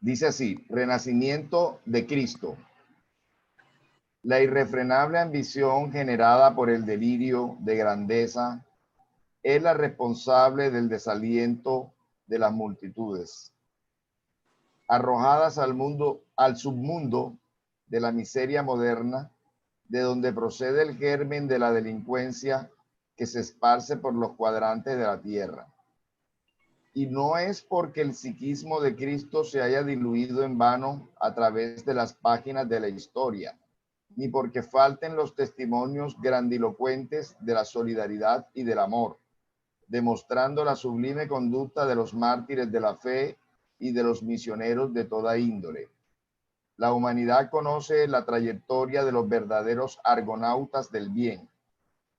Dice así: renacimiento de Cristo. La irrefrenable ambición generada por el delirio de grandeza es la responsable del desaliento de las multitudes, arrojadas al mundo, al submundo de la miseria moderna, de donde procede el germen de la delincuencia que se esparce por los cuadrantes de la tierra. Y no es porque el psiquismo de Cristo se haya diluido en vano a través de las páginas de la historia, ni porque falten los testimonios grandilocuentes de la solidaridad y del amor, demostrando la sublime conducta de los mártires de la fe y de los misioneros de toda índole. La humanidad conoce la trayectoria de los verdaderos argonautas del bien,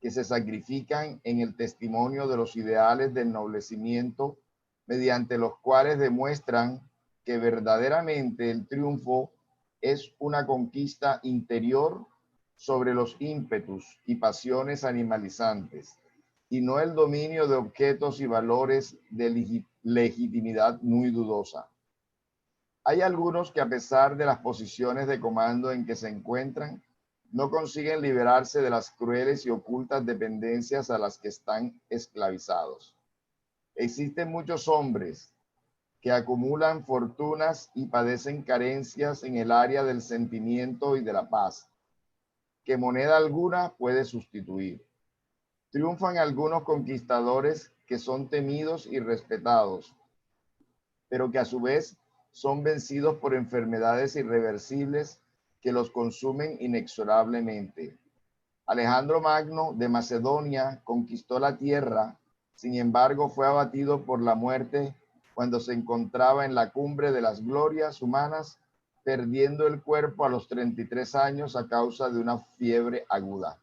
que se sacrifican en el testimonio de los ideales de ennoblecimiento, mediante los cuales demuestran que verdaderamente el triunfo es una conquista interior sobre los ímpetus y pasiones animalizantes, y no el dominio de objetos y valores de legitimidad muy dudosa. Hay algunos que, a pesar de las posiciones de comando en que se encuentran, no consiguen liberarse de las crueles y ocultas dependencias a las que están esclavizados. Existen muchos hombres que acumulan fortunas y padecen carencias en el área del sentimiento y de la paz, que moneda alguna puede sustituir. Triunfan algunos conquistadores que son temidos y respetados, pero que a su vez son vencidos por enfermedades irreversibles que los consumen inexorablemente. Alejandro Magno de Macedonia conquistó la tierra, sin embargo fue abatido por la muerte cuando se encontraba en la cumbre de las glorias humanas, perdiendo el cuerpo a los 33 años a causa de una fiebre aguda.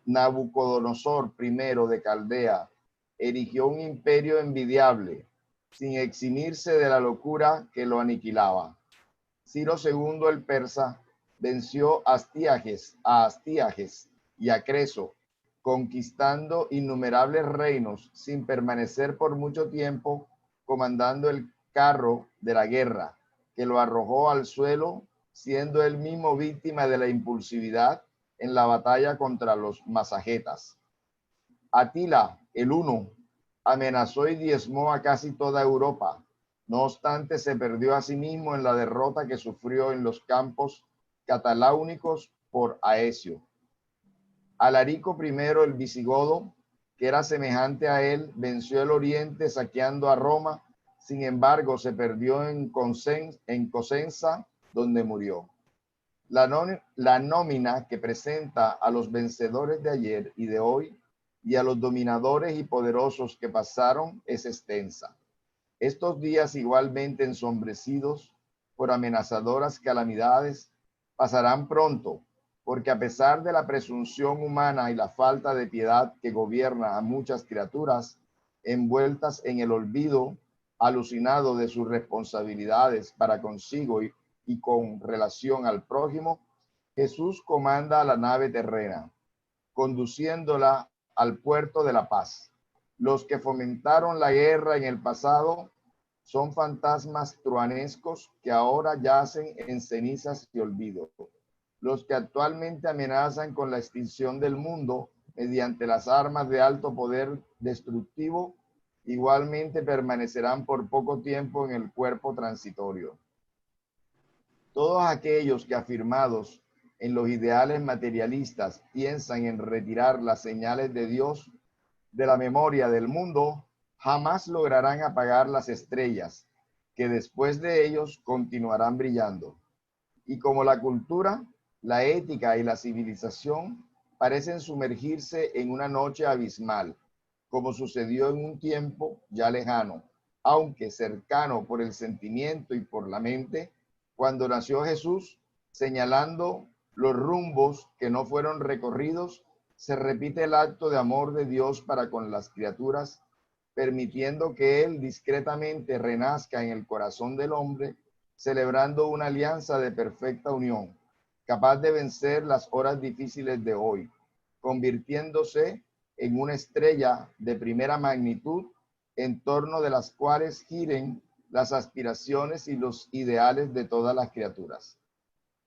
Nabucodonosor I de Caldea erigió un imperio envidiable, sin eximirse de la locura que lo aniquilaba. Ciro II el persa venció a Astiages y a Creso, conquistando innumerables reinos sin permanecer por mucho tiempo comandando el carro de la guerra, que lo arrojó al suelo, siendo él mismo víctima de la impulsividad en la batalla contra los masagetas. Atila, el Huno, amenazó y diezmó a casi toda Europa. No obstante, se perdió a sí mismo en la derrota que sufrió en los campos cataláunicos por Aecio. Alarico I el visigodo, que era semejante a él, venció el oriente saqueando a Roma. Sin embargo, se perdió en Cosenza, donde murió. La nómina que presenta a los vencedores de ayer y de hoy y a los dominadores y poderosos que pasaron es extensa. Estos días, igualmente ensombrecidos por amenazadoras calamidades, pasarán pronto, porque a pesar de la presunción humana y la falta de piedad que gobierna a muchas criaturas, envueltas en el olvido alucinado de sus responsabilidades para consigo y con relación al prójimo, Jesús comanda la nave terrena, conduciéndola al puerto de la paz. Los que fomentaron la guerra en el pasado son fantasmas truanescos que ahora yacen en cenizas y olvido. Los que actualmente amenazan con la extinción del mundo mediante las armas de alto poder destructivo, igualmente permanecerán por poco tiempo en el cuerpo transitorio. Todos aquellos que, afirmados en los ideales materialistas, piensan en retirar las señales de Dios de la memoria del mundo, jamás lograrán apagar las estrellas que después de ellos continuarán brillando. Y como la cultura, la ética y la civilización parecen sumergirse en una noche abismal, como sucedió en un tiempo ya lejano, aunque cercano por el sentimiento y por la mente, cuando nació Jesús, señalando los rumbos que no fueron recorridos, se repite el acto de amor de Dios para con las criaturas, permitiendo que Él discretamente renazca en el corazón del hombre, celebrando una alianza de perfecta unión, capaz de vencer las horas difíciles de hoy, convirtiéndose en una estrella de primera magnitud en torno de las cuales giren las aspiraciones y los ideales de todas las criaturas.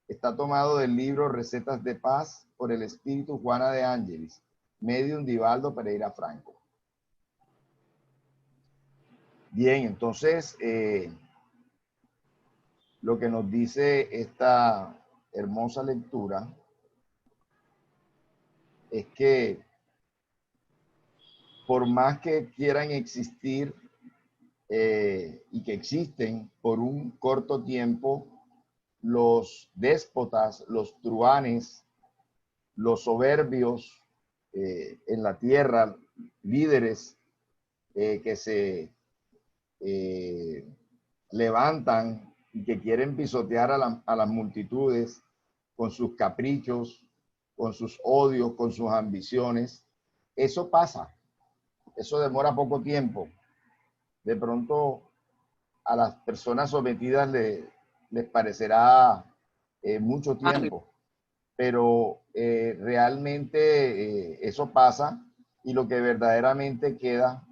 Está tomado del libro Recetas de Paz por el espíritu Juana de Ángelis, medium Divaldo Pereira Franco. Bien, entonces, lo que nos dice esta hermosa lectura es que por más que quieran existir y que existen por un corto tiempo, los déspotas, los truhanes, los soberbios en la tierra, líderes que se levantan y que quieren pisotear a las multitudes con sus caprichos, con sus odios, con sus ambiciones. Eso pasa, eso demora poco tiempo. De pronto a las personas sometidas les parecerá mucho tiempo, pero realmente eso pasa, y lo que verdaderamente queda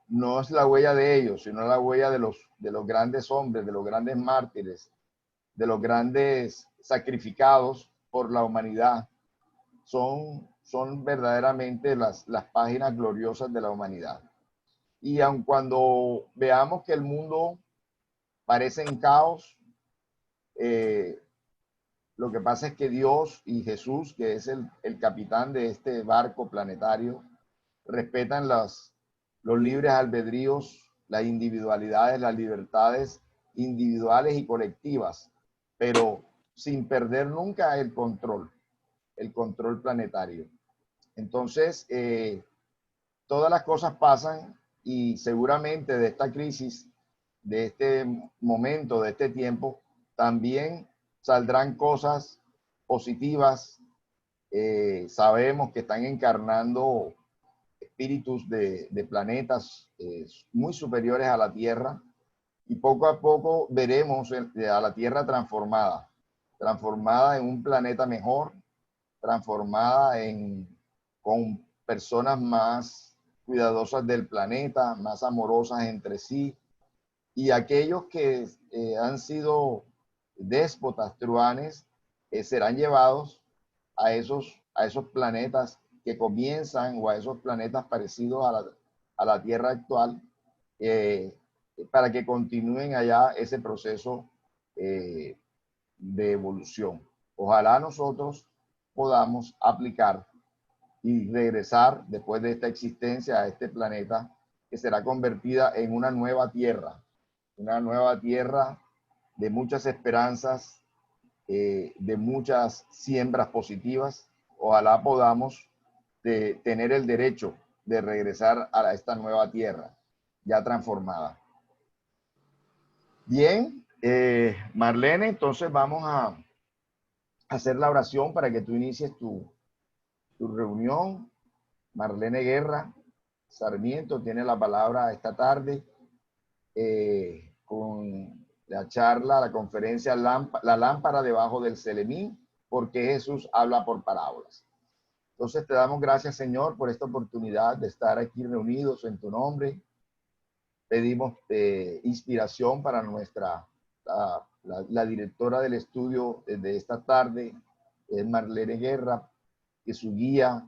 no es la huella de ellos, sino la huella de los grandes hombres, de los grandes mártires, de los grandes sacrificados por la humanidad. Son verdaderamente las páginas gloriosas de la humanidad. Y aun cuando veamos que el mundo parece en caos, lo que pasa es que Dios y Jesús, que es el capitán de este barco planetario, respetan los libres albedríos, las individualidades, las libertades individuales y colectivas, pero sin perder nunca el control planetario. Entonces, todas las cosas pasan, y seguramente de esta crisis, de este momento, de este tiempo, también saldrán cosas positivas. Sabemos que están encarnando espíritus de planetas muy superiores a la Tierra, y poco a poco veremos a la Tierra transformada en un planeta mejor, transformada con personas más cuidadosas del planeta, más amorosas entre sí, y aquellos que han sido déspotas, truhanes, serán llevados a esos planetas que comienzan, o a esos planetas parecidos a la Tierra actual, para que continúen allá ese proceso de evolución. Ojalá nosotros podamos aplicar y regresar después de esta existencia a este planeta, que será convertida en una nueva tierra de muchas esperanzas, de muchas siembras positivas. Ojalá podamos tener el derecho de regresar a esta nueva tierra ya transformada. Bien, Marlene, entonces vamos a hacer la oración para que tú inicies tu reunión. Marlene Guerra Sarmiento tiene la palabra esta tarde con la charla, la conferencia La lámpara debajo del Selemín, porque Jesús habla por parábolas. Entonces te damos gracias, Señor, por esta oportunidad de estar aquí reunidos en tu nombre. Pedimos inspiración para la directora del estudio de esta tarde, es Marlene Guerra, que su guía,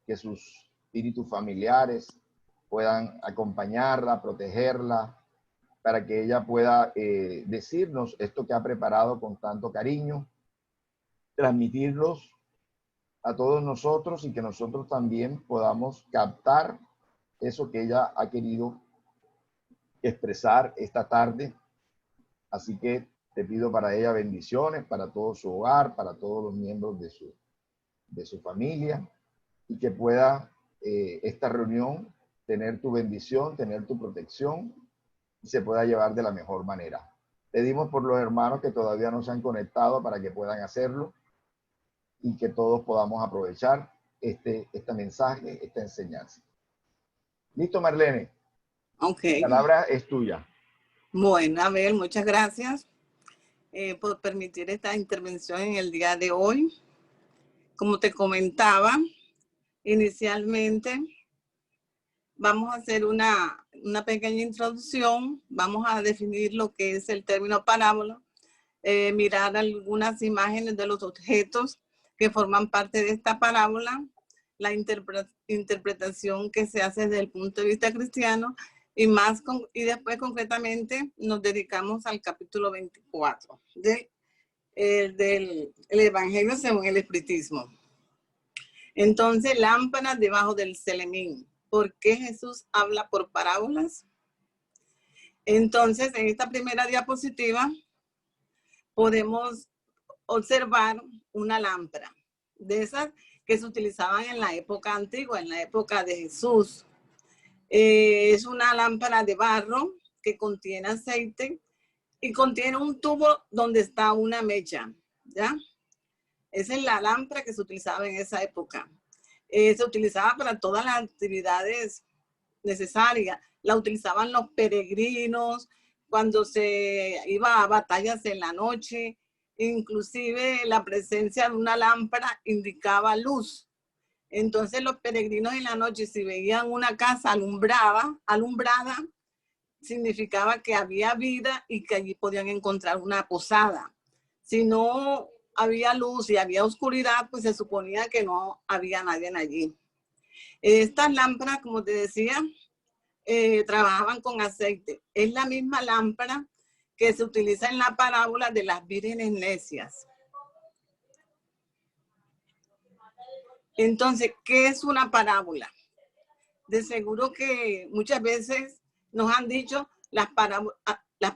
que sus espíritus familiares puedan acompañarla, protegerla, para que ella pueda decirnos esto que ha preparado con tanto cariño, transmitirlos a todos nosotros, y que nosotros también podamos captar eso que ella ha querido expresar esta tarde. Así que te pido para ella bendiciones, para todo su hogar, para todos los miembros de su familia, y que pueda esta reunión tener tu bendición, tener tu protección, y se pueda llevar de la mejor manera. Pedimos por los hermanos que todavía no se han conectado para que puedan hacerlo, y que todos podamos aprovechar este mensaje, esta enseñanza. ¿Listo, Marlene? Ok. La palabra es tuya. Bueno, Abel, muchas gracias por permitir esta intervención en el día de hoy. Como te comentaba inicialmente, vamos a hacer una pequeña introducción, vamos a definir lo que es el término parábola, mirar algunas imágenes de los objetos que forman parte de esta parábola, la interpretación que se hace desde el punto de vista cristiano y después concretamente nos dedicamos al capítulo 24 del Evangelio según el Espiritismo. Entonces, lámparas debajo del celemín. ¿Por qué Jesús habla por parábolas? Entonces, en esta primera diapositiva podemos observar una lámpara de esas que se utilizaban en la época antigua, en la época de Jesús. Es una lámpara de barro que contiene aceite y contiene un tubo donde está una mecha, ¿ya? Esa es la lámpara que se utilizaba en esa época. Se utilizaba para todas las actividades necesarias. La utilizaban los peregrinos cuando se iba a batallas en la noche. Inclusive la presencia de una lámpara indicaba luz. Entonces los peregrinos en la noche, si veían una casa alumbrada, significaba que había vida y que allí podían encontrar una posada. Si no había luz y había oscuridad, pues se suponía que no había nadie allí. Estas lámparas, como te decía, trabajaban con aceite. Es la misma lámpara que se utiliza en la parábola de las vírgenes necias. Entonces, ¿qué es una parábola? De seguro que muchas veces nos han dicho las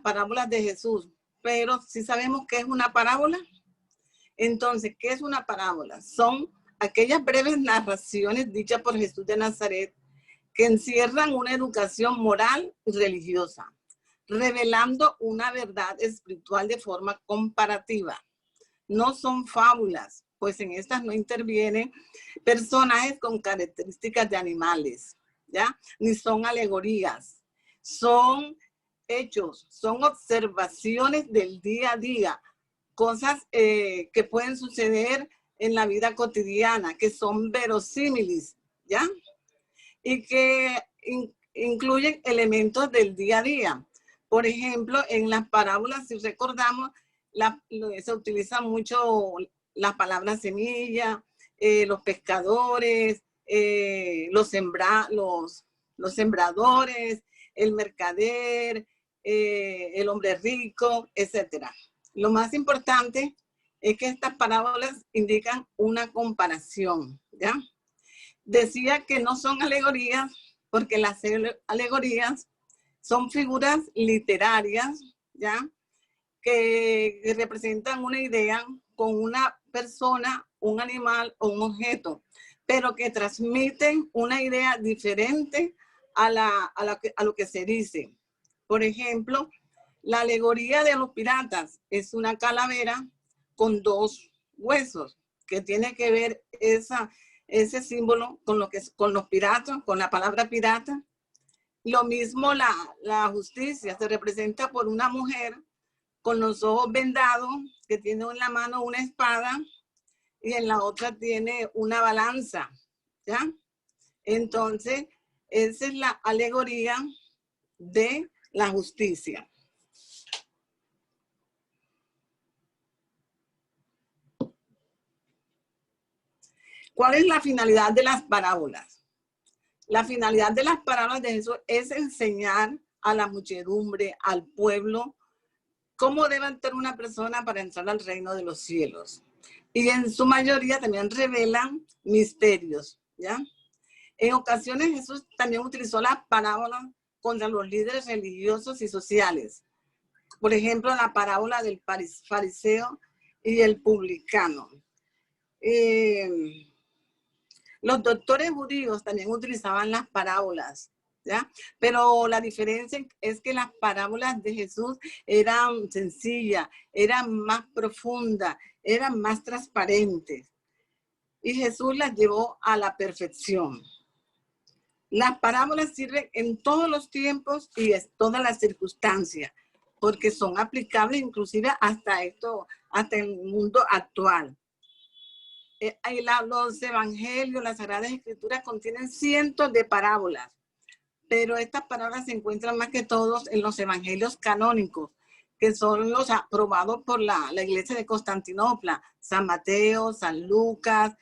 parábolas de Jesús, pero si sabemos qué es una parábola, entonces, ¿qué es una parábola? Son aquellas breves narraciones dichas por Jesús de Nazaret que encierran una educación moral y religiosa, revelando una verdad espiritual de forma comparativa. No son fábulas, pues en estas no intervienen personajes con características de animales, ¿ya? Ni son alegorías, son hechos, son observaciones del día a día, cosas que pueden suceder en la vida cotidiana, que son verosímiles, ¿ya? Y que incluyen elementos del día a día. Por ejemplo, en las parábolas, si recordamos, se utiliza mucho la palabra semilla, los pescadores, los sembradores, el mercader, el hombre rico, etc. Lo más importante es que estas parábolas indican una comparación, ¿ya? Decía que no son alegorías porque las alegorías son figuras literarias, ¿ya? Que representan una idea con una persona, un animal o un objeto, pero que transmiten una idea diferente a lo que se dice. Por ejemplo, la alegoría de los piratas es una calavera con dos huesos, que tiene que ver ese símbolo con los piratas, con la palabra pirata. Lo mismo la justicia se representa por una mujer con los ojos vendados, que tiene en la mano una espada y en la otra tiene una balanza, ¿ya? Entonces, esa es la alegoría de la justicia. ¿Cuál es la finalidad de las parábolas? La finalidad de las parábolas de Jesús es enseñar a la muchedumbre, al pueblo, cómo debe actuar una persona para entrar al reino de los cielos. Y en su mayoría también revelan misterios, ¿ya? En ocasiones Jesús también utilizó las parábolas contra los líderes religiosos y sociales. Por ejemplo, la parábola del fariseo y el publicano. Los doctores judíos también utilizaban las parábolas, ¿ya? Pero la diferencia es que las parábolas de Jesús eran sencillas, eran más profundas, eran más transparentes. Y Jesús las llevó a la perfección. Las parábolas sirven en todos los tiempos y en todas las circunstancias, porque son aplicables inclusive hasta el mundo actual. Los evangelios, las Sagradas Escrituras contienen cientos de parábolas. pero estas parábolas se encuentran más que todos en los evangelios canónicos, que son los aprobados por la iglesia de Constantinopla, San Mateo, San Lucas,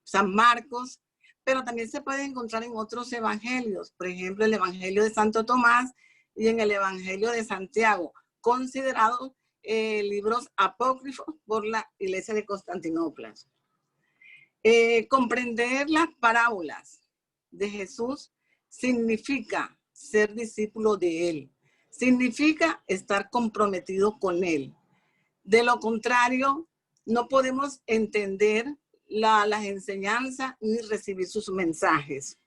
San Marcos, pero también se puede encontrar en otros evangelios, por ejemplo, el evangelio de Santo Tomás y en el evangelio de Santiago, considerados libros apócrifos por la iglesia de Constantinopla. Comprender las parábolas de Jesús significa ser discípulo de él, significa estar comprometido con él. De lo contrario, no podemos entender las enseñanzas ni recibir sus mensajes.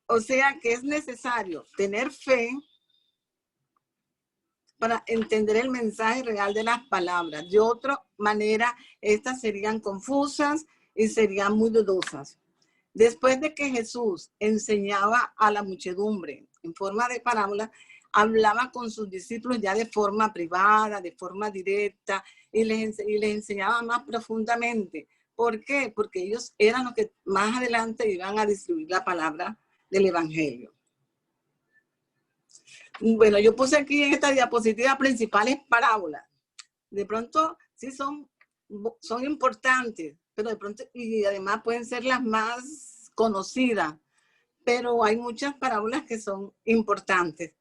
O sea que es necesario tener fe para entender el mensaje real de las palabras. De otra manera, estas serían confusas y serían muy dudosas. Después de que Jesús enseñaba a la muchedumbre en forma de parábola, hablaba con sus discípulos ya de forma privada, de forma directa, y les enseñaba más profundamente. ¿Por qué? Porque ellos eran los que más adelante iban a distribuir la palabra del evangelio. Bueno, yo puse aquí en esta diapositiva principales parábolas. De pronto sí son importantes, pero de pronto, y además pueden ser las más conocidas, pero hay muchas parábolas que son importantes.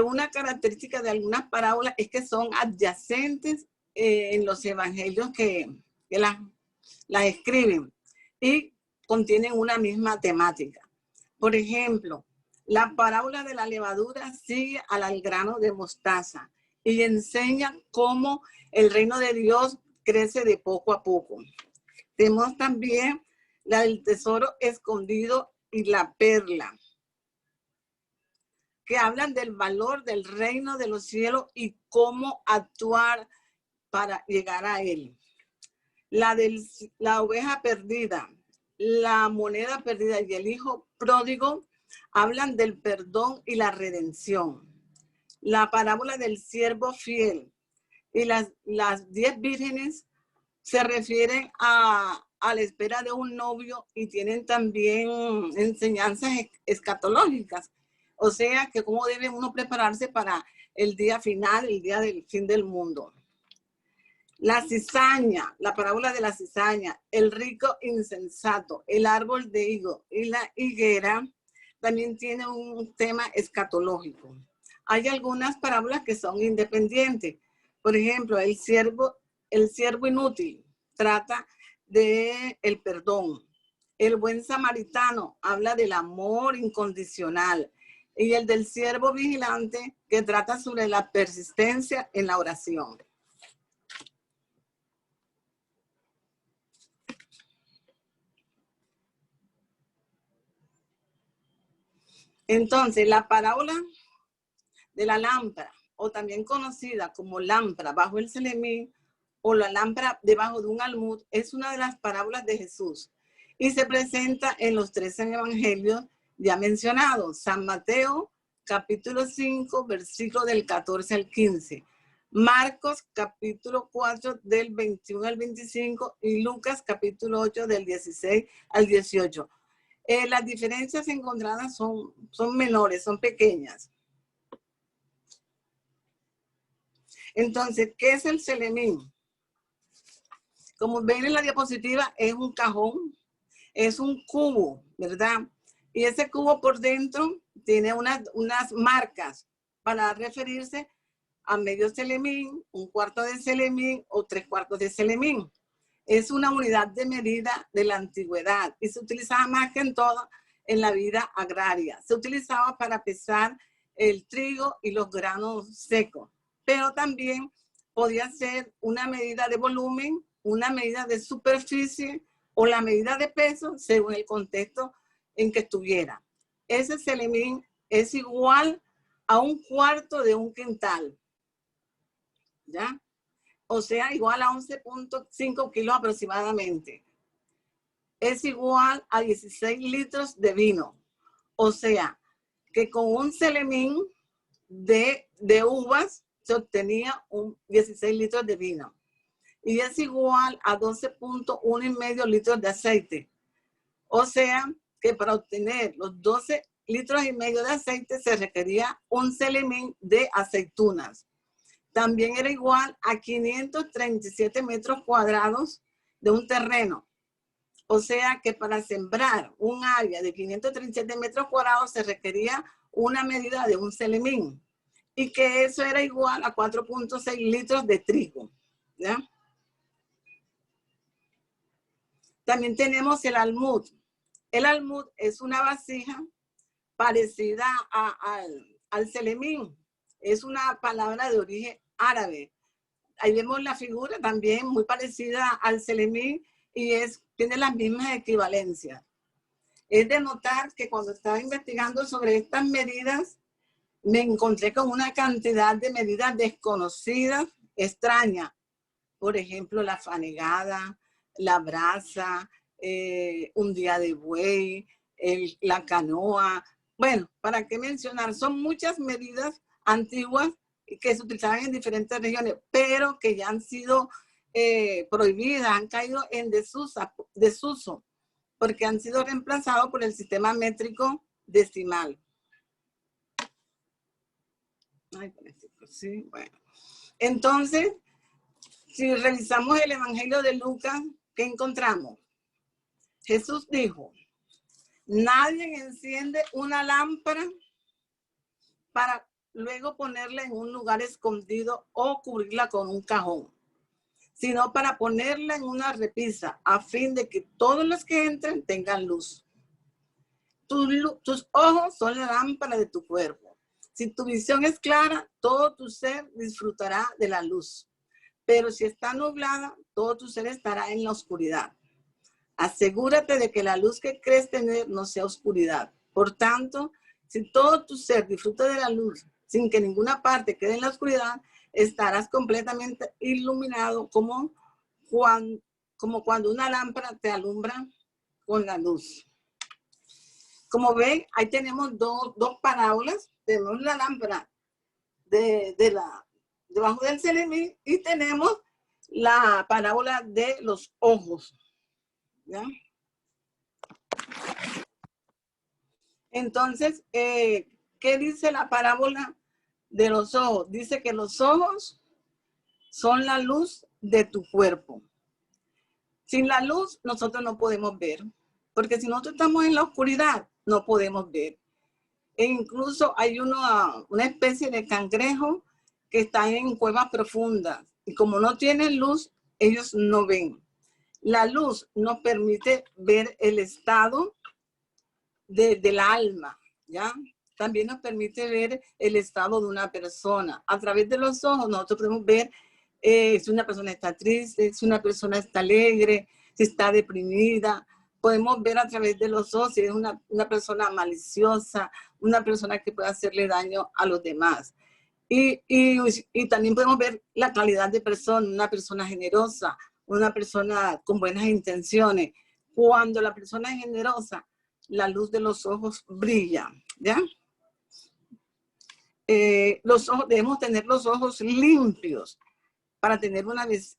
Una característica de algunas parábolas es que son adyacentes en los evangelios que las escriben y contienen una misma temática. Por ejemplo, la parábola de la levadura sigue al grano de mostaza y enseña cómo el reino de Dios crece de poco a poco. Tenemos también la del tesoro escondido y la perla, que hablan del valor del reino de los cielos y cómo actuar para llegar a él. La oveja perdida, la moneda perdida y el hijo pródigo hablan del perdón y la redención. La parábola del siervo fiel y las 10 vírgenes se refieren a la espera de un novio y tienen también enseñanzas escatológicas. O sea, que cómo debe uno prepararse para el día final, el día del fin del mundo. La cizaña, la parábola de la cizaña, el rico insensato, el árbol de higo y la higuera también tiene un tema escatológico. Hay algunas parábolas que son independientes. Por ejemplo, el siervo inútil trata del perdón. El buen samaritano habla del amor incondicional. Y el del siervo vigilante, que trata sobre la persistencia en la oración. Entonces, la parábola de la lámpara, o también conocida como lámpara bajo el celemín, o la lámpara debajo de un almud, es una de las parábolas de Jesús y se presenta en los 13 evangelios ya mencionados: San Mateo, capítulo 5, versículo del 14 al 15. Marcos, capítulo 4, del 21 al 25, y Lucas, capítulo 8, del 16 al 18. Las diferencias encontradas son menores, son pequeñas. Entonces, ¿qué es el celemín? Como ven en la diapositiva, es un cajón, es un cubo, ¿verdad? Y ese cubo por dentro tiene unas marcas para referirse a medio celemín, un cuarto de celemín o 3/4 de celemín. Es una unidad de medida de la antigüedad y se utilizaba más que en todo en la vida agraria. Se utilizaba para pesar el trigo y los granos secos, pero también podía ser una medida de volumen, una medida de superficie o la medida de peso según el contexto en que estuviera. Ese celemín es igual a 1/4 de un quintal, ¿ya? O sea, igual a 11.5 kilos aproximadamente. Es igual a 16 litros de vino. O sea, que con un celemín de uvas se obtenía 16 litros de vino. Y es igual a 12.1 y medio litros de aceite. O sea, que para obtener los 12 litros y medio de aceite se requería un selemín de aceitunas. También era igual a 537 metros cuadrados de un terreno. O sea que para sembrar un área de 537 metros cuadrados se requería una medida de un selemín. Y que eso era igual a 4.6 litros de trigo. ¿Ya? También tenemos el almud. El almud es una vasija parecida al selemín. Es una palabra de origen árabe. Ahí vemos la figura también muy parecida al selemín y tiene las mismas equivalencias. Es de notar que cuando estaba investigando sobre estas medidas, me encontré con una cantidad de medidas desconocidas, extrañas. Por ejemplo, la fanegada, la brasa, un día de buey, la canoa. Bueno, ¿para qué mencionar? Son muchas medidas antiguas que se utilizaban en diferentes regiones, pero que ya han sido prohibidas, han caído en desuso, porque han sido reemplazados por el sistema métrico decimal. Ay, sí, bueno. Entonces, si revisamos el Evangelio de Lucas, ¿qué encontramos? Jesús dijo, nadie enciende una lámpara para luego ponerla en un lugar escondido o cubrirla con un cajón, sino para ponerla en una repisa a fin de que todos los que entren tengan luz. Tus ojos son la lámpara de tu cuerpo. Si tu visión es clara, todo tu ser disfrutará de la luz. Pero si está nublada, todo tu ser estará en la oscuridad. Asegúrate de que la luz que crees tener no sea oscuridad. Por tanto, si todo tu ser disfruta de la luz sin que ninguna parte quede en la oscuridad, estarás completamente iluminado como cuando una lámpara te alumbra con la luz. Como ven, ahí tenemos dos parábolas. Tenemos la lámpara debajo del selemín y tenemos la parábola de los ojos. ¿Ya? Entonces, ¿qué dice la parábola de los ojos? Dice que los ojos son la luz de tu cuerpo. Sin la luz, nosotros no podemos ver, porque si nosotros estamos en la oscuridad, no podemos ver. E incluso hay una especie de cangrejo que está en cuevas profundas y como no tienen luz, ellos no ven. La luz nos permite ver el estado del alma, ¿ya? También nos permite ver el estado de una persona. A través de los ojos nosotros podemos ver si una persona está triste, si una persona está alegre, si está deprimida. Podemos ver a través de los ojos si es una persona maliciosa, una persona que puede hacerle daño a los demás. Y también podemos ver la calidad de persona, una persona generosa, una persona con buenas intenciones. Cuando la persona es generosa, la luz de los ojos brilla, ¿ya? Los ojos, debemos tener los ojos limpios para tener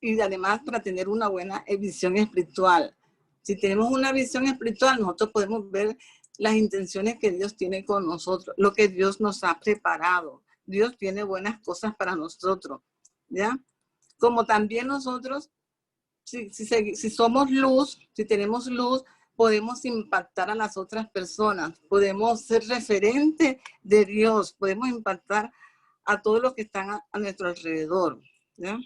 y además para tener una buena visión espiritual. Si tenemos una visión espiritual, nosotros podemos ver las intenciones que Dios tiene con nosotros, lo que Dios nos ha preparado. Dios tiene buenas cosas para nosotros, ¿ya? Como también nosotros, si somos luz, si tenemos luz, podemos impactar a las otras personas, podemos ser referentes de Dios, podemos impactar a todos los que están a nuestro alrededor, ¿ya?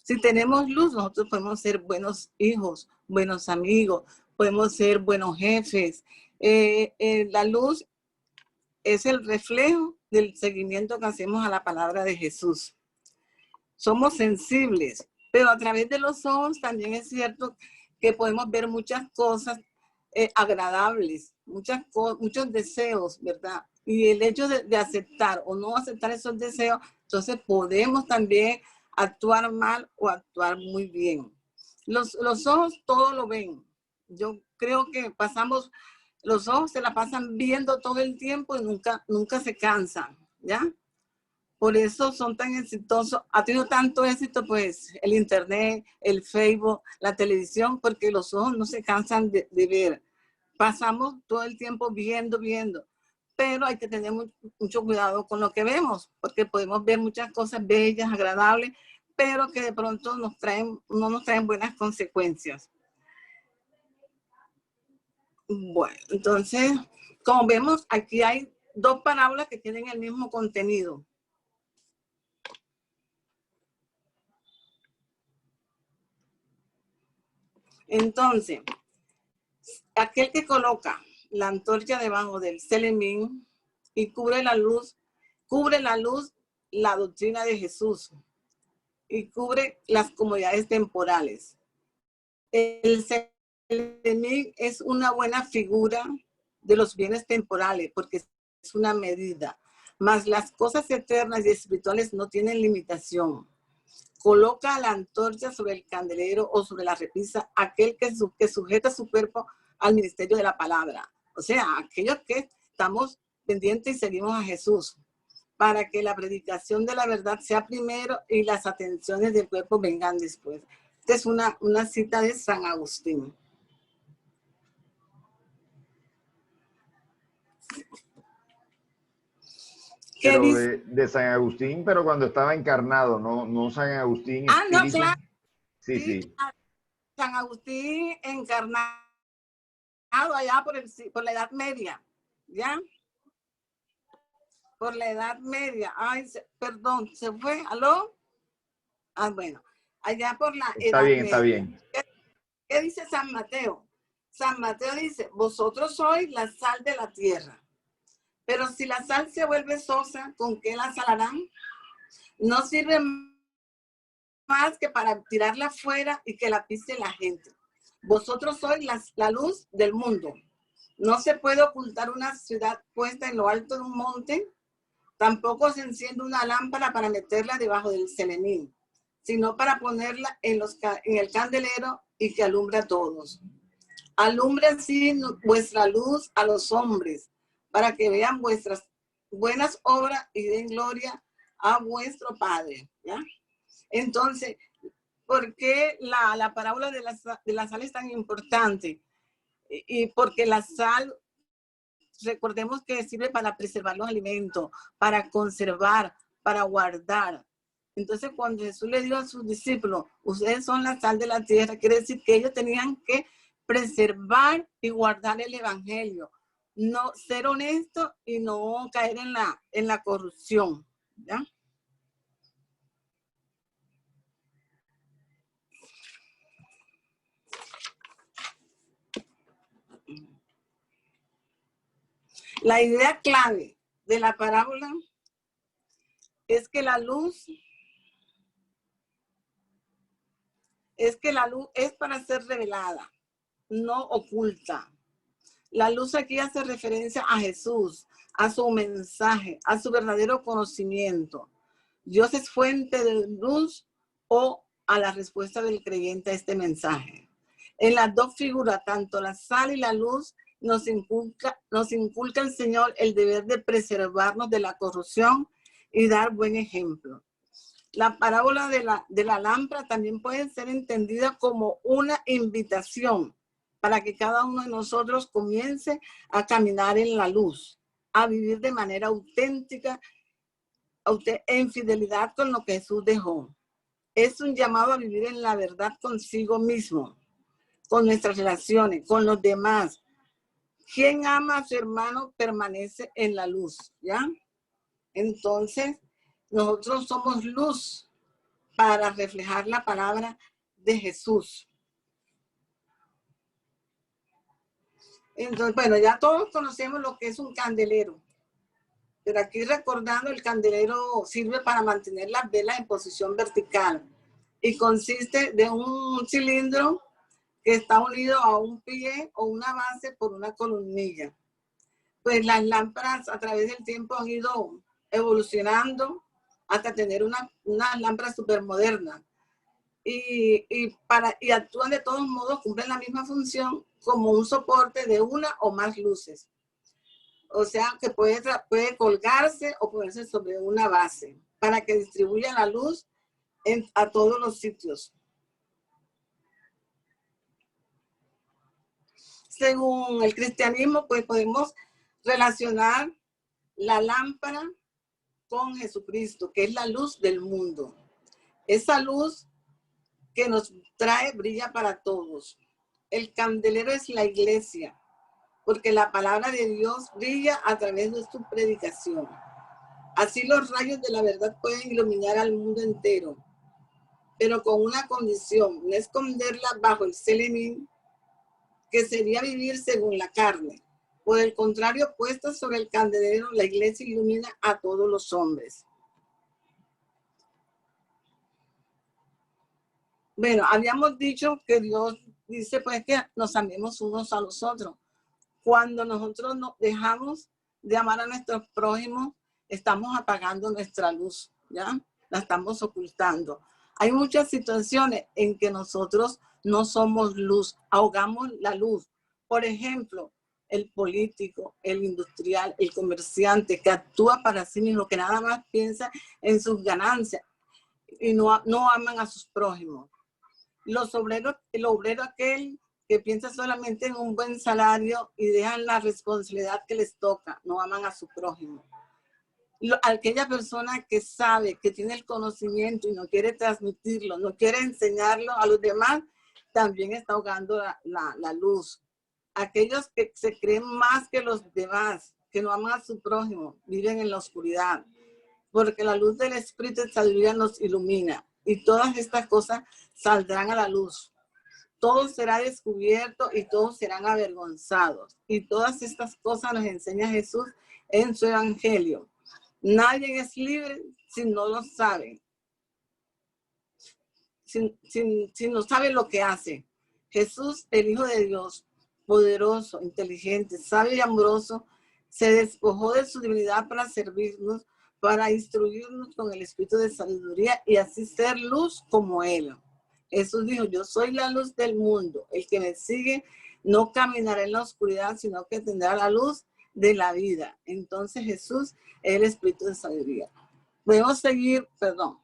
Si tenemos luz, nosotros podemos ser buenos hijos, buenos amigos, podemos ser buenos jefes. La luz es el reflejo del seguimiento que hacemos a la palabra de Jesús. Somos sensibles, pero a través de los ojos también es cierto que podemos ver muchas cosas agradables, muchos deseos, ¿verdad? Y el hecho de aceptar o no aceptar esos deseos, entonces podemos también actuar mal o actuar muy bien. Los ojos todo lo ven. Yo creo que los ojos se la pasan viendo todo el tiempo y nunca se cansan, ¿ya? Por eso son tan exitosos. Ha tenido tanto éxito, pues, el internet, el Facebook, la televisión, porque los ojos no se cansan de ver. pasamos todo el tiempo viendo, pero hay que tener mucho cuidado con lo que vemos, porque podemos ver muchas cosas bellas, agradables, pero que de pronto no nos traen buenas consecuencias. Bueno, entonces, como vemos, aquí hay dos parábolas que tienen el mismo contenido. Entonces, aquel que coloca la antorcha debajo del selemín y cubre la luz, la doctrina de Jesús y cubre las comodidades temporales. El selemín es una buena figura de los bienes temporales porque es una medida, mas las cosas eternas y espirituales no tienen limitación. Coloca la antorcha sobre el candelero o sobre la repisa aquel que sujeta su cuerpo al ministerio de la palabra. O sea, aquellos que estamos pendientes y seguimos a Jesús, para que la predicación de la verdad sea primero y las atenciones del cuerpo vengan después. Esta es una cita de San Agustín. Pero de San Agustín, pero cuando estaba encarnado, no San Agustín espíritu. No, claro. Sí. San Agustín encarnado allá por la Edad Media, ¿ya? Por la Edad Media. Ay, perdón, ¿se fue? ¿Aló? Ah, bueno. Allá por la Edad Media. Está bien. ¿Qué dice San Mateo? San Mateo dice, vosotros sois la sal de la tierra. Pero si la sal se vuelve sosa, ¿con qué la salarán? No sirve más que para tirarla afuera y que la pise la gente. Vosotros sois la luz del mundo. No se puede ocultar una ciudad puesta en lo alto de un monte. Tampoco se enciende una lámpara para meterla debajo del selemín, sino para ponerla en el candelero y que alumbre a todos. Alumbre así vuestra luz a los hombres, para que vean vuestras buenas obras y den gloria a vuestro Padre. ¿Ya? Entonces, ¿por qué la parábola de la sal es tan importante? Y porque la sal, recordemos que sirve para preservar los alimentos, para conservar, para guardar. Entonces, cuando Jesús le dijo a sus discípulos, ustedes son la sal de la tierra, quiere decir que ellos tenían que preservar y guardar el evangelio, no ser honestos y no caer en la corrupción. ¿Ya? La idea clave de la parábola es que la luz es para ser revelada, no oculta. La luz aquí hace referencia a Jesús, a su mensaje, a su verdadero conocimiento. Dios es fuente de luz o a la respuesta del creyente a este mensaje. En las dos figuras, tanto la sal y la luz, nos inculca el Señor el deber de preservarnos de la corrupción y dar buen ejemplo. La parábola de la lámpara también puede ser entendida como una invitación para que cada uno de nosotros comience a caminar en la luz, a vivir de manera auténtica, en fidelidad con lo que Jesús dejó. Es un llamado a vivir en la verdad consigo mismo, con nuestras relaciones, con los demás. Quien ama a su hermano permanece en la luz, ¿ya? Entonces, nosotros somos luz para reflejar la palabra de Jesús. Entonces, bueno, ya todos conocemos lo que es un candelero, pero aquí recordando, el candelero sirve para mantener las velas en posición vertical y consiste de un cilindro que está unido a un pie o una base por una columnilla. Pues las lámparas a través del tiempo han ido evolucionando hasta tener unas lámparas súper modernas. Y actúan de todos modos, cumplen la misma función como un soporte de una o más luces. O sea, que puede colgarse o ponerse sobre una base para que distribuya la luz a todos los sitios. según el cristianismo, pues podemos relacionar la lámpara con Jesucristo, que es la luz del mundo. Esa luz que nos trae brilla para todos. El candelero es la iglesia, porque la palabra de Dios brilla a través de su predicación. Así los rayos de la verdad pueden iluminar al mundo entero, pero con una condición, no esconderla bajo el selemín, que sería vivir según la carne. Por el contrario, puesta sobre el candelero, la iglesia ilumina a todos los hombres. Bueno, habíamos dicho que Dios dice pues que nos amemos unos a los otros. Cuando nosotros nos dejamos de amar a nuestros prójimos, estamos apagando nuestra luz, ¿ya? La estamos ocultando. Hay muchas situaciones en que nosotros no somos luz, ahogamos la luz. Por ejemplo, el político, el industrial, el comerciante que actúa para sí mismo, que nada más piensa en sus ganancias y no aman a sus prójimos. Los obreros, el obrero aquel que piensa solamente en un buen salario y dejan la responsabilidad que les toca, no aman a su prójimo. Aquella persona que sabe, que tiene el conocimiento y no quiere transmitirlo, no quiere enseñarlo a los demás, también está ahogando la luz. Aquellos que se creen más que los demás, que no aman a su prójimo, viven en la oscuridad, porque la luz del Espíritu de sabiduría nos ilumina y todas estas cosas saldrán a la luz. Todo será descubierto y todos serán avergonzados. Y todas estas cosas nos enseña Jesús en su evangelio. Nadie es libre si no lo sabe. Si no sabe lo que hace. Jesús, el Hijo de Dios, poderoso, inteligente, sabio y amoroso, se despojó de su divinidad para servirnos, para instruirnos con el espíritu de sabiduría y así ser luz como Él. Jesús dijo, yo soy la luz del mundo. El que me sigue no caminará en la oscuridad, sino que tendrá la luz de la vida. Entonces Jesús es el espíritu de sabiduría. Podemos seguir, perdón.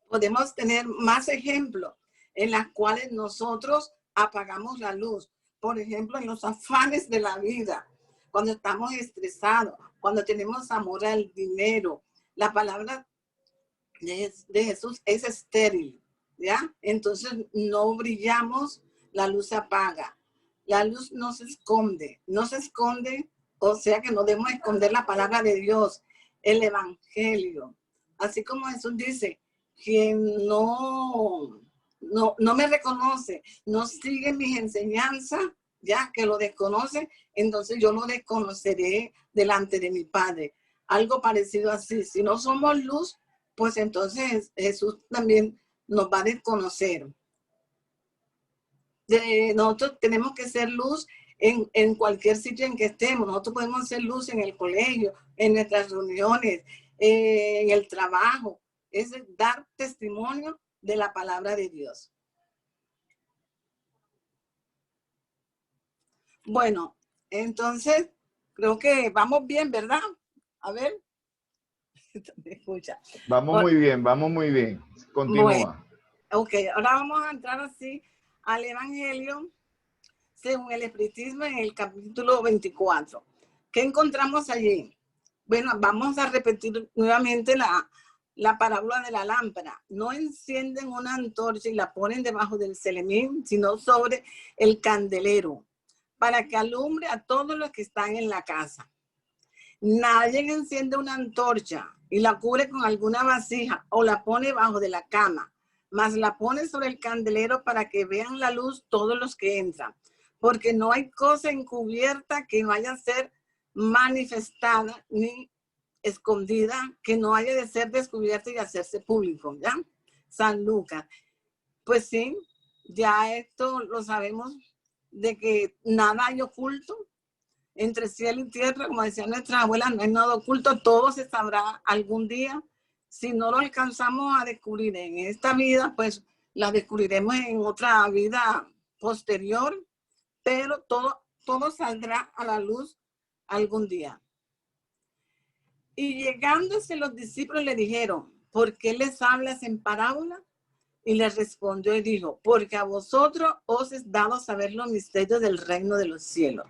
Podemos tener más ejemplos en las cuales nosotros apagamos la luz. Por ejemplo, en los afanes de la vida, cuando estamos estresados, cuando tenemos amor al dinero. La palabra de Jesús es estéril, ¿ya? Entonces no brillamos, la luz se apaga. La luz no se esconde, o sea que no debemos esconder la palabra de Dios, el evangelio. Así como Jesús dice, quien no me reconoce, no sigue mis enseñanzas, ya que lo desconoce, entonces yo lo desconoceré delante de mi Padre. Algo parecido así. Si no somos luz, pues entonces Jesús también nos va a desconocer. Nosotros tenemos que ser luz en cualquier sitio en que estemos. Nosotros podemos ser luz en el colegio, en nuestras reuniones, en el trabajo. Es dar testimonio de la palabra de Dios. Bueno, entonces creo que vamos bien, ¿verdad? A ver. Me escucha. Vamos muy bien, vamos muy bien. Continúa. Bueno, ok, ahora vamos a entrar así al Evangelio según el Espiritismo en el capítulo 24. ¿Qué encontramos allí? Bueno, vamos a repetir nuevamente la parábola de la lámpara. No encienden una antorcha y la ponen debajo del selemín, sino sobre el candelero, para que alumbre a todos los que están en la casa. Nadie enciende una antorcha y la cubre con alguna vasija o la pone bajo de la cama, mas la pone sobre el candelero para que vean la luz todos los que entran. Porque no hay cosa encubierta que no haya de ser manifestada ni escondida, que no haya de ser descubierta y hacerse público, ¿ya? San Lucas. Pues sí, ya esto lo sabemos de que nada hay oculto. Entre cielo y tierra, como decía nuestra abuela, no hay nada oculto, todo se sabrá algún día. Si no lo alcanzamos a descubrir en esta vida, pues la descubriremos en otra vida posterior, pero todo saldrá a la luz algún día. Y llegándose los discípulos le dijeron, ¿por qué les hablas en parábola? Y les respondió y dijo, porque a vosotros os es dado saber los misterios del reino de los cielos,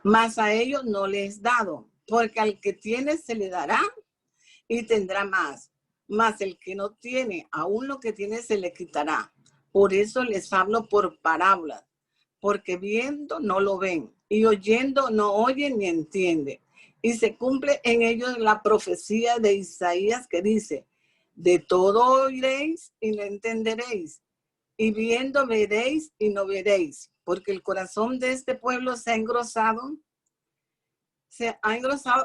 mas a ellos no les es dado, porque al que tiene se le dará y tendrá más, mas el que no tiene, aún lo que tiene se le quitará. Por eso les hablo por parábolas, porque viendo no lo ven, y oyendo no oyen ni entienden. Y se cumple en ellos la profecía de Isaías que dice, de todo oiréis y no entenderéis, y viendo veréis y no veréis, porque el corazón de este pueblo se ha engrosado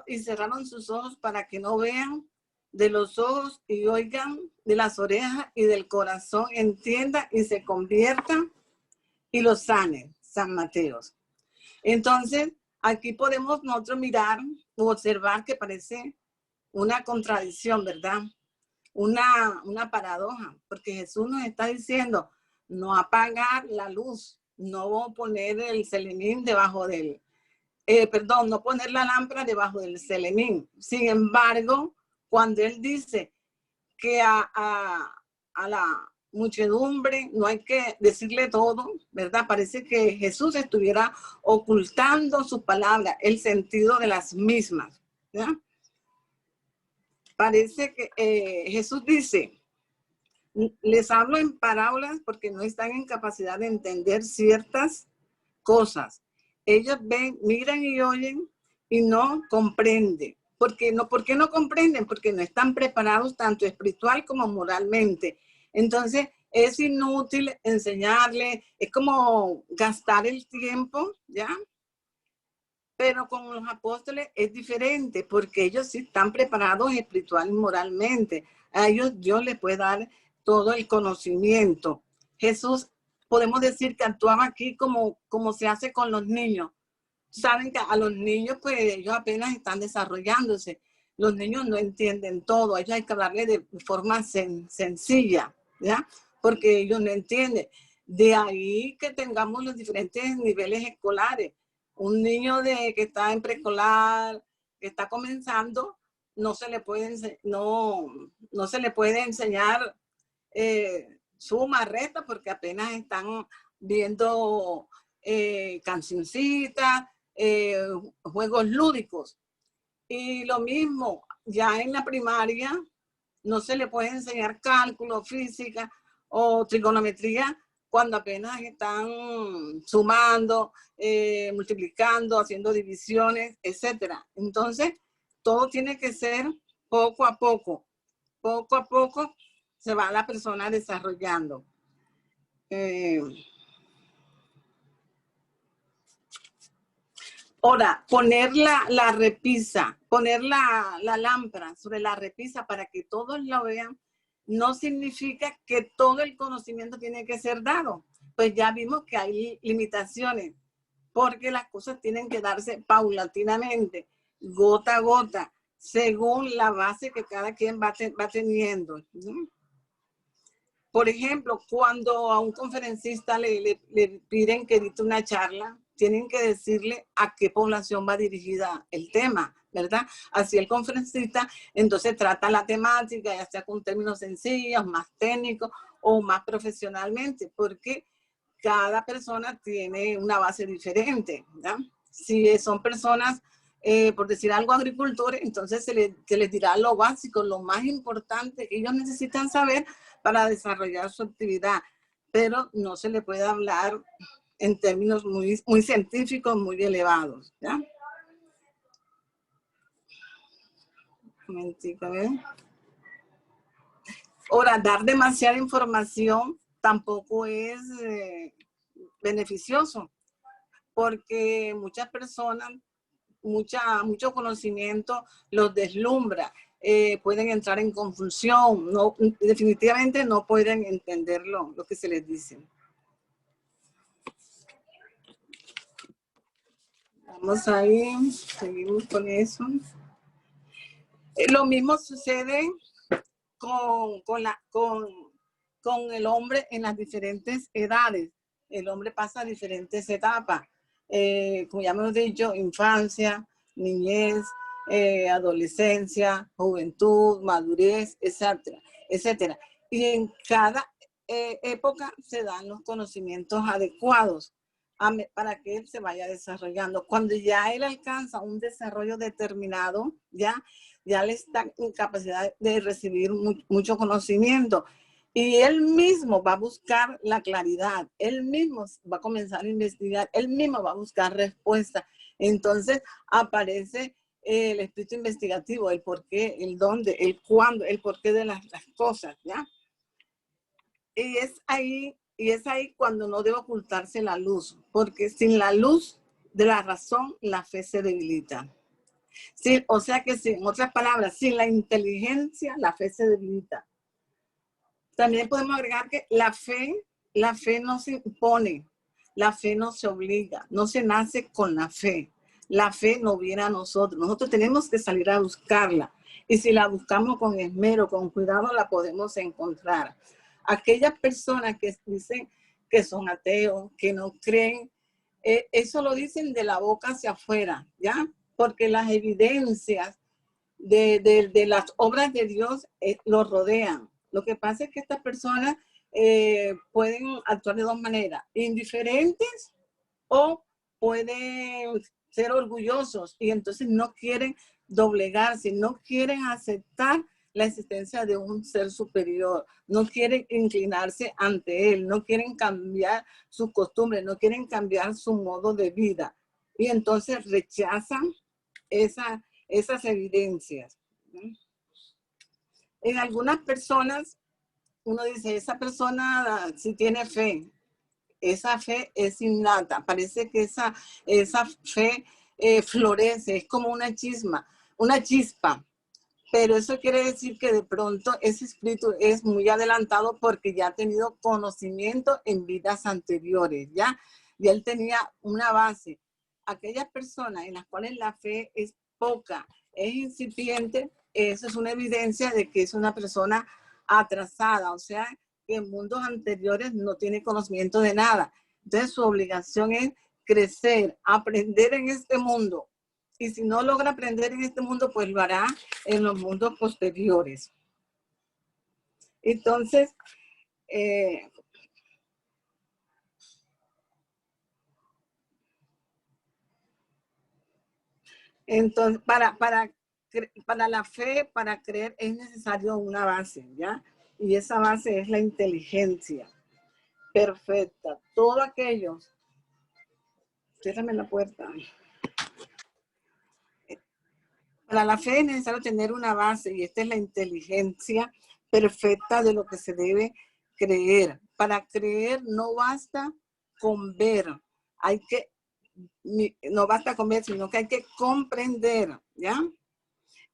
y cerraron sus ojos para que no vean, de los ojos y oigan, de las orejas y del corazón entiendan y se conviertan y los sanen. San Mateo. Entonces, aquí podemos nosotros mirar o observar que parece una contradicción, ¿verdad? Una paradoja, porque Jesús nos está diciendo no apagar la luz, no poner el selemín debajo del, no poner la lámpara debajo del selemín. Sin embargo, cuando él dice que a la muchedumbre no hay que decirle todo, ¿verdad? Parece que Jesús estuviera ocultando sus palabras, el sentido de las mismas, ¿ya? Parece que Jesús dice, les hablo en parábolas porque no están en capacidad de entender ciertas cosas. Ellos ven, miran y oyen y no comprenden. ¿Por qué no comprenden? Porque no están preparados tanto espiritual como moralmente. Entonces, es inútil enseñarle, es como gastar el tiempo, ¿ya? Pero con los apóstoles es diferente, porque ellos sí están preparados espiritual y moralmente. A ellos Dios les puede dar todo el conocimiento. Jesús, podemos decir que actuaba aquí como se hace con los niños. Saben que a los niños, pues ellos apenas están desarrollándose. Los niños no entienden todo. A ellos hay que hablarle de forma sencilla, ¿ya? Porque ellos no entienden. De ahí que tengamos los diferentes niveles escolares. Un niño que está en preescolar, que está comenzando, no se le puede, no se le puede enseñar suma, resta, porque apenas están viendo cancioncitas, juegos lúdicos. Y lo mismo, ya en la primaria no se le puede enseñar cálculo, física o trigonometría cuando apenas están sumando, multiplicando, haciendo divisiones, etcétera. Entonces, todo tiene que ser poco a poco. Poco a poco se va la persona desarrollando. Ahora, poner la repisa, poner la lámpara sobre la repisa para que todos la vean, no significa que todo el conocimiento tiene que ser dado. Pues ya vimos que hay limitaciones, porque las cosas tienen que darse paulatinamente, gota a gota, según la base que cada quien va teniendo. Por ejemplo, cuando a un conferencista le piden que dicte una charla, tienen que decirle a qué población va dirigida el tema, ¿verdad? Así el conferencista entonces trata la temática, ya sea con términos sencillos, más técnicos o más profesionalmente, porque cada persona tiene una base diferente, ¿verdad? Si son personas, por decir algo, agricultores, entonces se les dirá lo básico, lo más importante que ellos necesitan saber para desarrollar su actividad, pero no se le puede hablar en términos muy, muy científicos, muy elevados, ¿ya? Un momentico, a ver. Ahora, dar demasiada información tampoco es beneficioso, porque muchas personas, mucho conocimiento los deslumbra, pueden entrar en confusión, definitivamente no pueden entender lo que se les dice. Vamos ahí, seguimos con eso. Lo mismo sucede con el hombre en las diferentes edades. El hombre pasa diferentes etapas, como ya hemos dicho, infancia, niñez, adolescencia, juventud, madurez, etcétera, etcétera. Y en cada época se dan los conocimientos adecuados para que él se vaya desarrollando. Cuando ya él alcanza un desarrollo determinado, ya le está en capacidad de recibir mucho conocimiento. Y él mismo va a buscar la claridad, él mismo va a comenzar a investigar, él mismo va a buscar respuestas. Entonces aparece el espíritu investigativo, el por qué, el dónde, el cuándo, el por qué de las cosas, ¿ya? Y es ahí cuando no debe ocultarse la luz, porque sin la luz de la razón, la fe se debilita. Sí, o sea que, en otras palabras, sin la inteligencia, la fe se debilita. También podemos agregar que la fe no se impone, la fe no se obliga, no se nace con la fe. La fe no viene a nosotros. Nosotros tenemos que salir a buscarla. Y si la buscamos con esmero, con cuidado, la podemos encontrar. Aquellas personas que dicen que son ateos, que no creen, eso lo dicen de la boca hacia afuera, ¿ya? Porque las evidencias de las obras de Dios los rodean. Lo que pasa es que estas personas pueden actuar de dos maneras, indiferentes o pueden ser orgullosos y entonces no quieren doblegarse, no quieren aceptar la existencia de un ser superior, no quieren inclinarse ante él, no quieren cambiar sus costumbres, no quieren cambiar su modo de vida y entonces rechazan esas evidencias. En algunas personas, uno dice, esa persona sí tiene fe, esa fe es innata, parece que esa fe florece, es como una chispa, pero eso quiere decir que de pronto ese espíritu es muy adelantado porque ya ha tenido conocimiento en vidas anteriores, ya él tenía una base. Aquellas personas en las cuales la fe es poca, es incipiente, eso es una evidencia de que es una persona atrasada, o sea, que en mundos anteriores no tiene conocimiento de nada. Entonces su obligación es crecer, aprender en este mundo. Y si no logra aprender en este mundo, pues lo hará en los mundos posteriores. Entonces, para la fe, para creer, es necesario una base, ¿ya? Y esa base es la inteligencia perfecta. Todo aquello. Ciérrame la puerta. Para la fe es necesario tener una base y esta es la inteligencia perfecta de lo que se debe creer. Para creer no basta con ver, no basta con ver, sino que hay que comprender, ¿ya?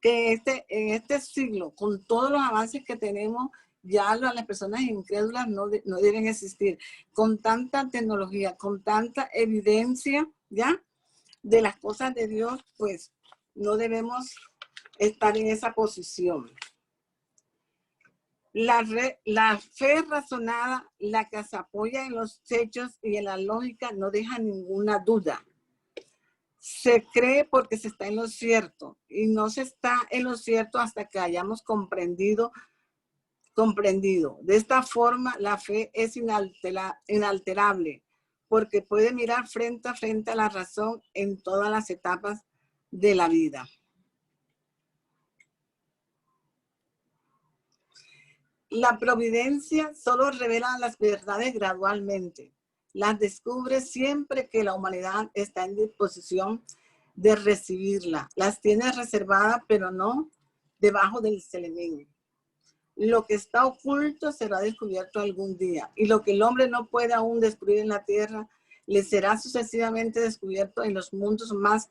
Que en este siglo, con todos los avances que tenemos, ya las personas incrédulas no deben existir. Con tanta tecnología, con tanta evidencia, ¿ya? De las cosas de Dios, pues no debemos estar en esa posición. La fe razonada, la que se apoya en los hechos y en la lógica, no deja ninguna duda. Se cree porque se está en lo cierto y no se está en lo cierto hasta que hayamos comprendido. De esta forma, la fe es inalterable porque puede mirar frente a frente a la razón en todas las etapas de la vida. La providencia solo revela las verdades gradualmente. Las descubre siempre que la humanidad está en disposición de recibirla. Las tiene reservadas, pero no debajo del selemín. Lo que está oculto será descubierto algún día. Y lo que el hombre no puede aún descubrir en la tierra, le será sucesivamente descubierto en los mundos más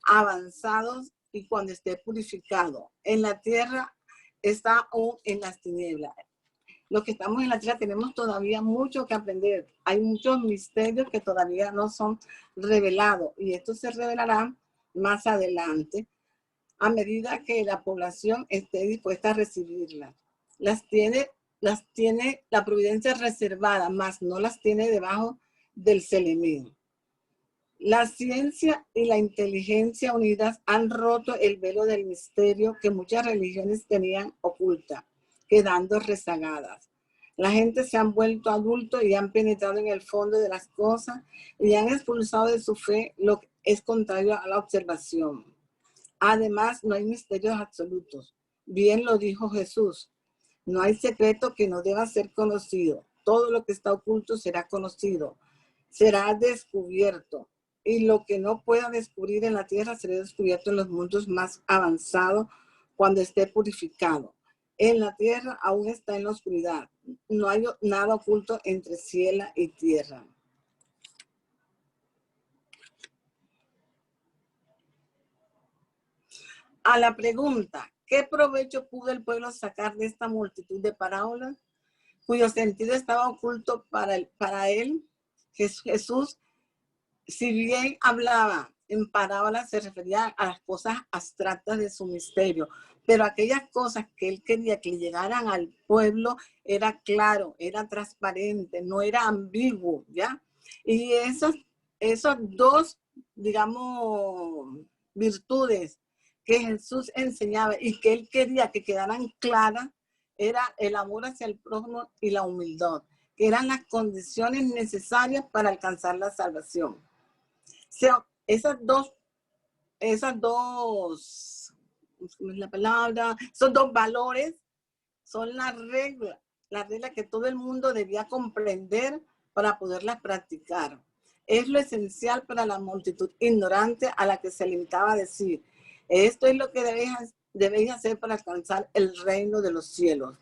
avanzados y cuando esté purificado. En la tierra está aún en las tinieblas. Los que estamos en la tierra tenemos todavía mucho que aprender. Hay muchos misterios que todavía no son revelados y esto se revelará más adelante a medida que la población esté dispuesta a recibirlas. Las tiene la providencia reservada, más no las tiene debajo del selemín. La ciencia y la inteligencia unidas han roto el velo del misterio que muchas religiones tenían oculta, quedando rezagadas. La gente se han vuelto adultos y han penetrado en el fondo de las cosas y han expulsado de su fe lo que es contrario a la observación. Además, no hay misterios absolutos. Bien lo dijo Jesús. No hay secreto que no deba ser conocido. Todo lo que está oculto será conocido, será descubierto. Y lo que no pueda descubrir en la tierra será descubierto en los mundos más avanzados cuando esté purificado. En la tierra aún está en la oscuridad. No hay nada oculto entre cielo y tierra. A la pregunta, ¿qué provecho pudo el pueblo sacar de esta multitud de parábolas, cuyo sentido estaba oculto para él? Jesús, si bien hablaba en parábolas, se refería a las cosas abstractas de su misterio, pero aquellas cosas que él quería que llegaran al pueblo era claro, era transparente, no era ambiguo, ¿ya? Y esos dos, digamos, virtudes que Jesús enseñaba y que él quería que quedaran claras, era el amor hacia el prójimo y la humildad, que eran las condiciones necesarias para alcanzar la salvación. O sea, esos dos, esos dos valores son la regla que todo el mundo debía comprender para poderlas practicar. Es lo esencial para la multitud ignorante a la que se limitaba a decir, esto es lo que debéis hacer para alcanzar el reino de los cielos.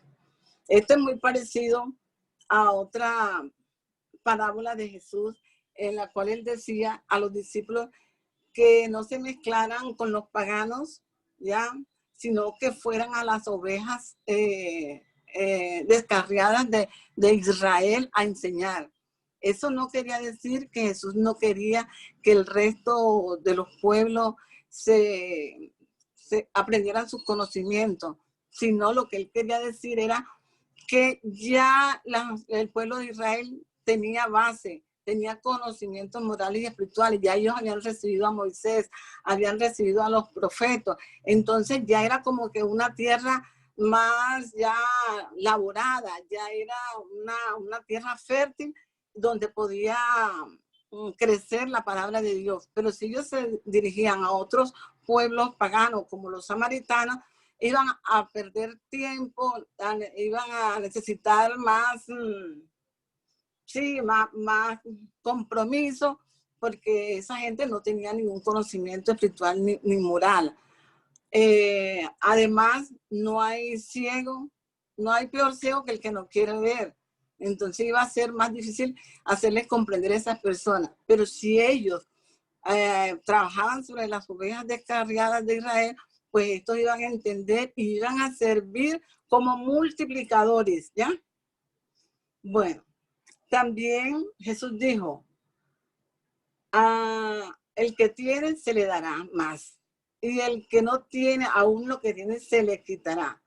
Esto es muy parecido a otra parábola de Jesús en la cual él decía a los discípulos que no se mezclaran con los paganos, ¿ya? Sino que fueran a las ovejas descarriadas de Israel a enseñar. Eso no quería decir que Jesús no quería que el resto de los pueblos se aprendieran sus conocimientos, sino lo que él quería decir era que ya el pueblo de Israel tenía base, tenía conocimientos morales y espirituales, ya ellos habían recibido a Moisés, habían recibido a los profetas, entonces ya era como que una tierra más ya laborada, ya era una tierra fértil donde podía crecer la palabra de Dios. Pero si ellos se dirigían a otros pueblos paganos como los samaritanos, iban a perder tiempo, iban a necesitar más compromiso, porque esa gente no tenía ningún conocimiento espiritual ni moral. Además, no hay ciego, no hay peor ciego que el que no quiere ver. Entonces iba a ser más difícil hacerles comprender a esas personas. Pero si ellos trabajaban sobre las ovejas descarriadas de Israel, pues estos iban a entender y iban a servir como multiplicadores, ¿ya? Bueno, también Jesús dijo, el que tiene se le dará más, y el que no tiene, aún lo que tiene se le quitará.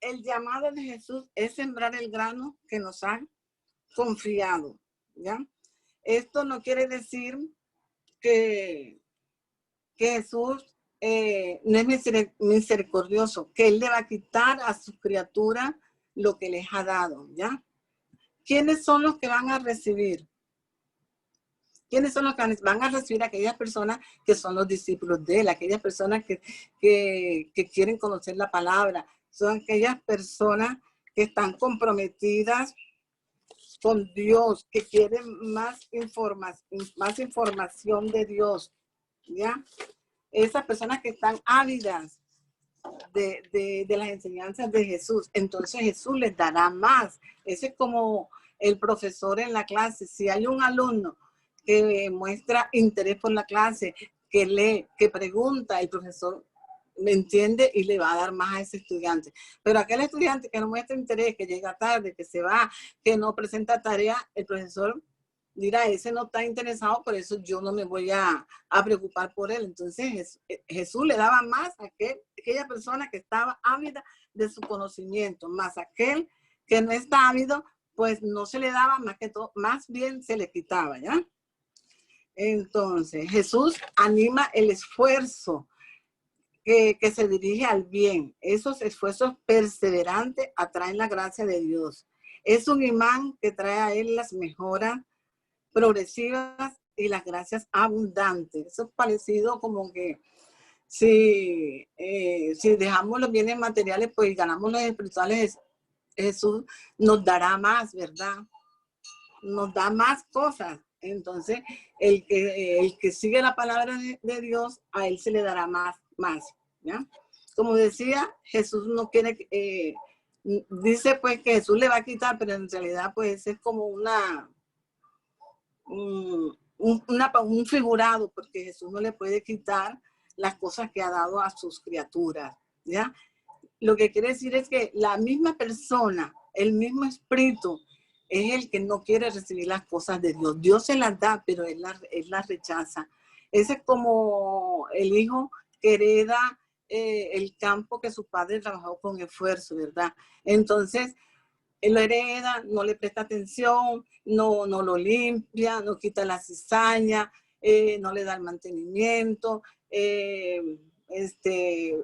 El llamado de Jesús es sembrar el grano que nos ha confiado, ¿ya? Esto no quiere decir que Jesús no es misericordioso, que Él le va a quitar a su criatura lo que les ha dado, ¿ya? ¿Quiénes son los que van a recibir? ¿Quiénes son los que van a recibir? Aquellas personas que son los discípulos de Él, aquellas personas que quieren conocer la palabra, son aquellas personas que están comprometidas con Dios, que quieren más información de Dios, ¿ya? Esas personas que están ávidas de las enseñanzas de Jesús, entonces Jesús les dará más. Ese es como el profesor en la clase. Si hay un alumno que muestra interés por la clase, que lee, que pregunta, el profesor me entiende y le va a dar más a ese estudiante. Pero aquel estudiante que no muestra interés, que llega tarde, que se va, que no presenta tarea, el profesor dirá, ese no está interesado, por eso yo no me voy a preocupar por él. Entonces Jesús le daba más a aquella persona que estaba ávida de su conocimiento, más aquel que no está ávido, pues no se le daba más que todo, más bien se le quitaba, ¿ya? Entonces Jesús anima el esfuerzo que se dirige al bien. Esos esfuerzos perseverantes atraen la gracia de Dios. Es un imán que trae a él las mejoras progresivas y las gracias abundantes. Eso es parecido como que si dejamos los bienes materiales, pues ganamos los espirituales, Jesús nos dará más, ¿verdad? Nos da más cosas. Entonces, el que sigue la palabra de Dios, a él se le dará más, ¿ya? Como decía, Jesús no quiere, dice pues que Jesús le va a quitar, pero en realidad pues es como un figurado, porque Jesús no le puede quitar las cosas que ha dado a sus criaturas, ¿ya? Lo que quiere decir es que la misma persona, el mismo espíritu, es el que no quiere recibir las cosas de Dios. Dios se las da, pero él las rechaza. Ese es como el hijo que hereda el campo que su padre trabajó con esfuerzo, ¿verdad? Entonces, él lo hereda, no le presta atención, no lo limpia, no quita la cizaña, no le da el mantenimiento,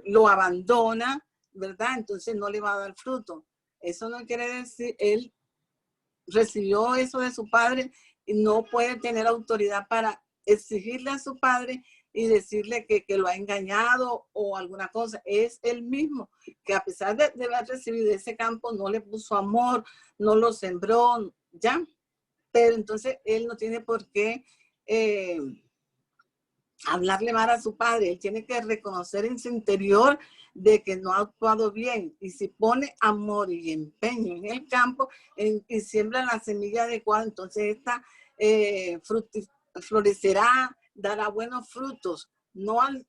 lo abandona, ¿verdad? Entonces no le va a dar fruto. Eso no quiere decir, él recibió eso de su padre y no puede tener autoridad para exigirle a su padre y decirle que lo ha engañado o alguna cosa. Es él mismo que a pesar de haber recibido ese campo, no le puso amor, no lo sembró, ¿ya? Pero entonces él no tiene por qué hablarle mal a su padre. Él tiene que reconocer en su interior de que no ha actuado bien. Y si pone amor y empeño en el campo y siembra la semilla adecuada, entonces esta florecerá, dará buenos frutos. No al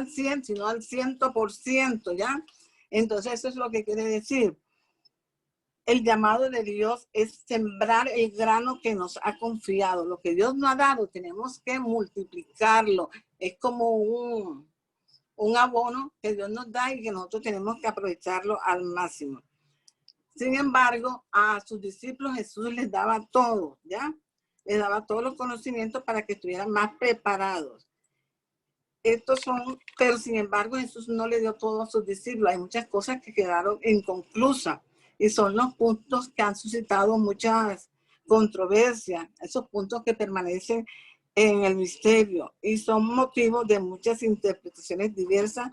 100, sino al 100%, ¿ya? Entonces eso es lo que quiere decir. El llamado de Dios es sembrar el grano que nos ha confiado. Lo que Dios nos ha dado, tenemos que multiplicarlo. Es como un abono que Dios nos da y que nosotros tenemos que aprovecharlo al máximo. Sin embargo, a sus discípulos Jesús les daba todo, ¿ya? Les daba todos los conocimientos para que estuvieran más preparados. Pero sin embargo, Jesús no le dio todo a sus discípulos. Hay muchas cosas que quedaron inconclusas y son los puntos que han suscitado muchas controversias, esos puntos que permanecen en el misterio y son motivos de muchas interpretaciones diversas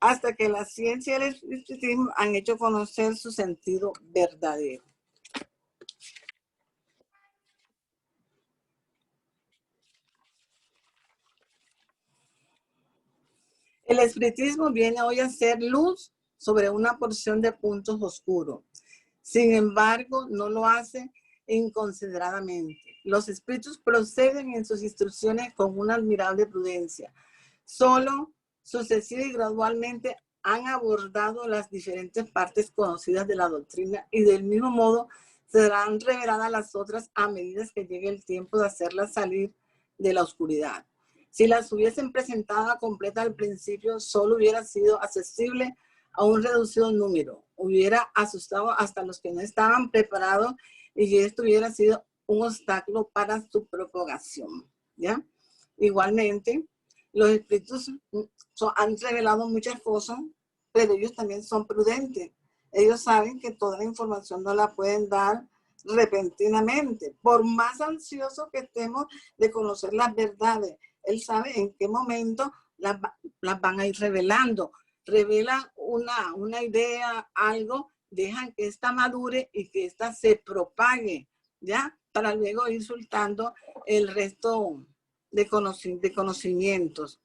hasta que la ciencia y el espiritismo han hecho conocer su sentido verdadero. El espiritismo viene hoy a ser luz sobre una porción de puntos oscuros. Sin embargo, no lo hace inconsideradamente. Los espíritus proceden en sus instrucciones con una admirable prudencia. Solo sucesiva y gradualmente han abordado las diferentes partes conocidas de la doctrina y del mismo modo serán reveladas las otras a medida que llegue el tiempo de hacerlas salir de la oscuridad. Si las hubiesen presentado completa al principio, solo hubiera sido accesible a un reducido número. Hubiera asustado hasta los que no estaban preparados y esto hubiera sido un obstáculo para su propagación, ¿ya? Igualmente, los espíritus han revelado muchas cosas, pero ellos también son prudentes. Ellos saben que toda la información no la pueden dar repentinamente. Por más ansiosos que estemos de conocer las verdades, él sabe en qué momento las van a ir revelando. Revelan una idea, algo, dejan que ésta madure y que ésta se propague, ¿ya? Para luego ir soltando el resto de conocimientos.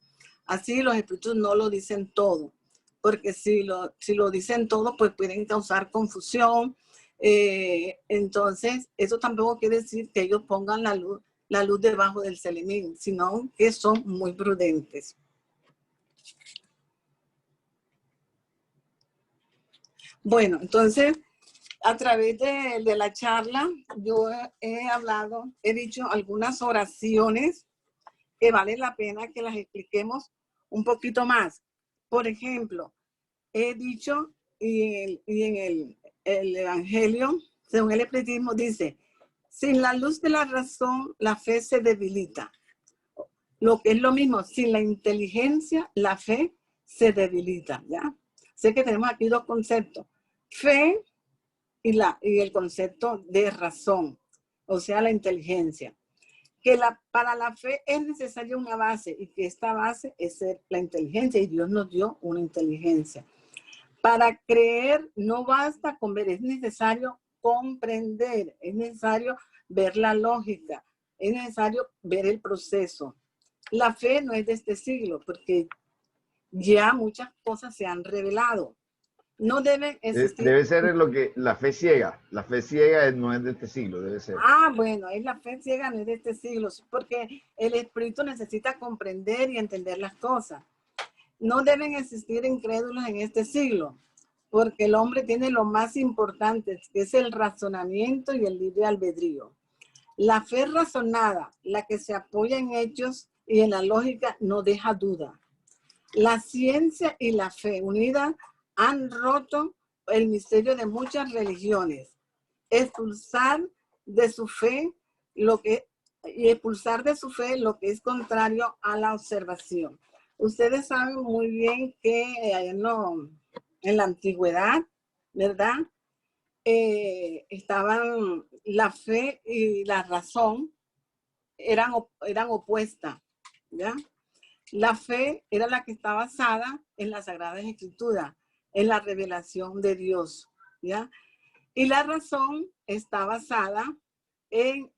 Así los espíritus no lo dicen todo, porque si lo dicen todo, pues pueden causar confusión. Entonces, eso tampoco quiere decir que ellos pongan la luz debajo del selimín, sino que son muy prudentes. Bueno, entonces, a través de la charla, yo he dicho algunas oraciones que vale la pena que las expliquemos un poquito más. Por ejemplo, he dicho, y en el Evangelio, según el espiritismo, dice, sin la luz de la razón, la fe se debilita. lo que es lo mismo, sin la inteligencia, la fe se debilita, ¿ya? Sé que tenemos aquí dos conceptos, fe y el concepto de razón, o sea, la inteligencia. Que para la fe es necesaria una base y que esta base es la inteligencia y Dios nos dio una inteligencia. Para creer no basta con ver, es necesario comprender, es necesario ver la lógica, es necesario ver el proceso. La fe no es de este siglo porque ya muchas cosas se han revelado. No deben existir. Debe ser lo que la fe ciega. La fe ciega no es de este siglo, debe ser. Ah, bueno, es la fe ciega, no es de este siglo, porque el espíritu necesita comprender y entender las cosas. No deben existir incrédulos en este siglo, porque el hombre tiene lo más importante, que es el razonamiento y el libre albedrío. La fe razonada, la que se apoya en hechos y en la lógica, no deja duda. La ciencia y la fe unidas han roto el misterio de muchas religiones. Expulsar de su fe lo que es contrario a la observación. Ustedes saben muy bien que en la antigüedad, ¿verdad? Estaban la fe y la razón eran opuestas, ¿ya? La fe era la que está basada en las Sagradas Escrituras, en la revelación de Dios, ¿ya? Y la razón está basada en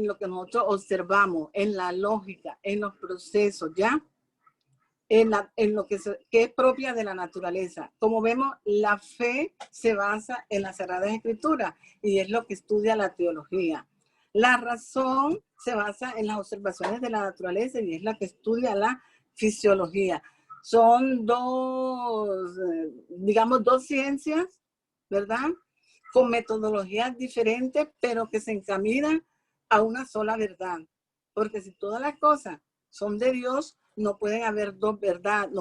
lo que nosotros observamos, en la lógica, en los procesos, ¿ya? En lo que es propia de la naturaleza. Como vemos, la fe se basa en las Sagradas Escrituras y es lo que estudia la teología. La razón se basa en las observaciones de la naturaleza y es la que estudia la fisiología. Son dos ciencias, ¿verdad? Con metodologías diferentes, pero que se encaminan a una sola verdad. Porque si todas las cosas son de Dios, no pueden haber dos verdades,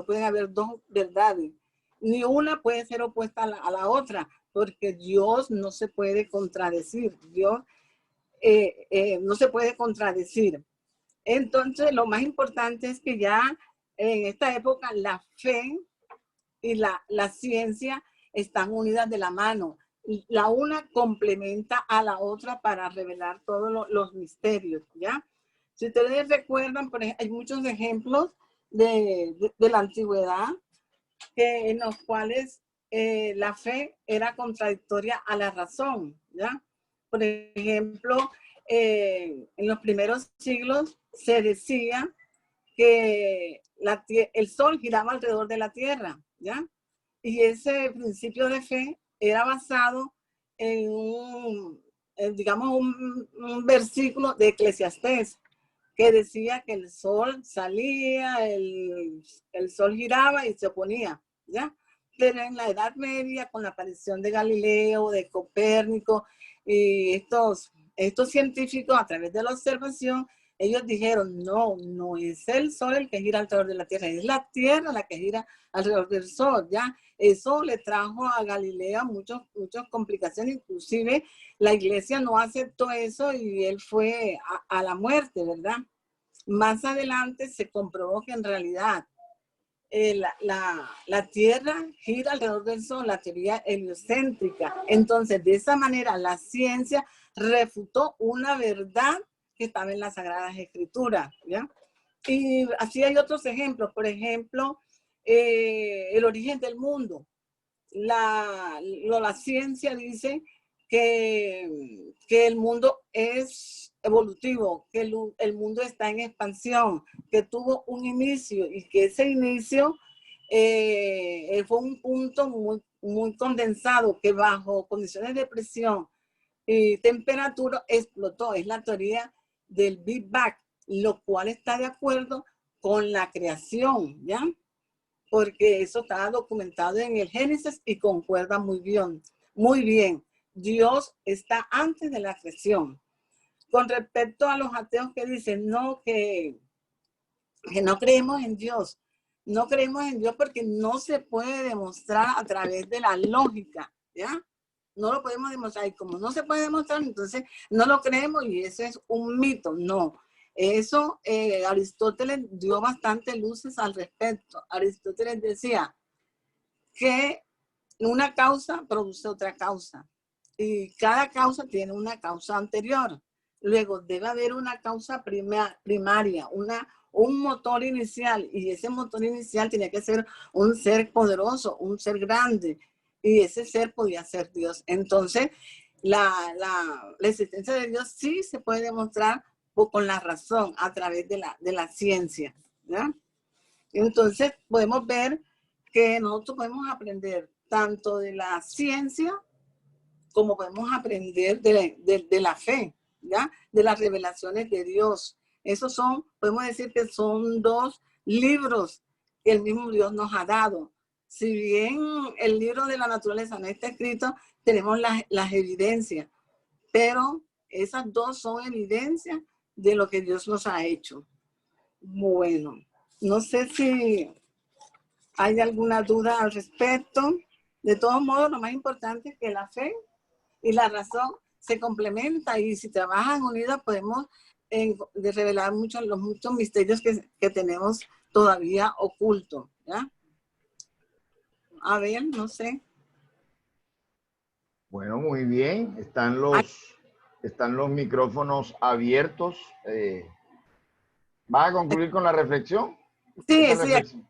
Ni una puede ser opuesta a la otra, porque Dios no se puede contradecir. Dios no se puede contradecir. Entonces, lo más importante es que ya en esta época la fe y la ciencia están unidas de la mano. La una complementa a la otra para revelar todos los misterios, ¿ya? Si ustedes recuerdan, por ejemplo, hay muchos ejemplos de la antigüedad en los cuales la fe era contradictoria a la razón, ¿ya? Por ejemplo, en los primeros siglos se decía que el sol giraba alrededor de la tierra, ¿ya? Y ese principio de fe era basado en un versículo de Eclesiastés que decía que el sol salía, el sol giraba y se oponía, ¿ya? Pero en la Edad Media, con la aparición de Galileo, de Copérnico y estos científicos a través de la observación, ellos dijeron, no es el sol el que gira alrededor de la Tierra, es la Tierra la que gira alrededor del sol, ¿ya? Eso le trajo a Galileo muchas complicaciones, inclusive la iglesia no aceptó eso y él fue a la muerte, ¿verdad? Más adelante se comprobó que en realidad la Tierra gira alrededor del Sol, la teoría heliocéntrica. Entonces, de esa manera, la ciencia refutó una verdad que estaba en las Sagradas Escrituras, ¿ya? Y así hay otros ejemplos. Por ejemplo, el origen del mundo. La ciencia dice que el mundo es evolutivo, que el mundo está en expansión, que tuvo un inicio y que ese inicio fue un punto muy condensado que bajo condiciones de presión y temperatura explotó. Es la teoría del Big Bang, lo cual está de acuerdo con la creación, ¿ya? Porque eso está documentado en el Génesis y concuerda muy bien. Muy bien. Dios está antes de la creación. Con respecto a los ateos que dicen, no, que no creemos en Dios. No creemos en Dios porque no se puede demostrar a través de la lógica, ¿ya? No lo podemos demostrar. Y como no se puede demostrar, entonces no lo creemos y ese es un mito. No. Eso Aristóteles dio bastante luces al respecto. Aristóteles decía que una causa produce otra causa y cada causa tiene una causa anterior. Luego debe haber una causa primaria, un motor inicial, y ese motor inicial tiene que ser un ser poderoso, un ser grande, y ese ser podía ser Dios. Entonces, la existencia de Dios sí se puede demostrar con la razón a través de la ciencia, ¿ya? Entonces, podemos ver que nosotros podemos aprender tanto de la ciencia como podemos aprender de la fe, ¿ya? De las revelaciones de Dios. Esos son, podemos decir que son dos libros que el mismo Dios nos ha dado. Si bien el libro de la naturaleza no está escrito, tenemos las evidencias, pero esas dos son evidencias de lo que Dios nos ha hecho. Bueno, no sé si hay alguna duda al respecto. De todos modos, lo más importante es que la fe y la razón se complementan, y si trabajan unidas podemos revelar los muchos misterios que tenemos todavía ocultos, ¿ya? A ver, no sé. Bueno, muy bien. Están los micrófonos abiertos. ¿Vas a concluir con la reflexión? Sí, Esa sí, reflexión.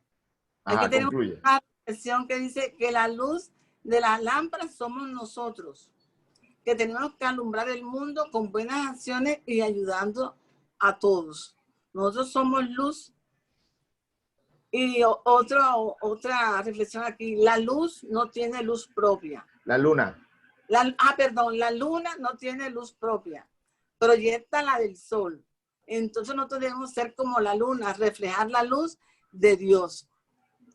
aquí Ajá, tenemos concluye. una reflexión que dice que la luz de las lámparas somos nosotros, que tenemos que alumbrar el mundo con buenas acciones y ayudando a todos. Nosotros somos luz. Y otra reflexión aquí, la luz no tiene luz propia. La luna. Perdón, la luna no tiene luz propia, proyecta la del sol. Entonces nosotros debemos ser como la luna, reflejar la luz de Dios.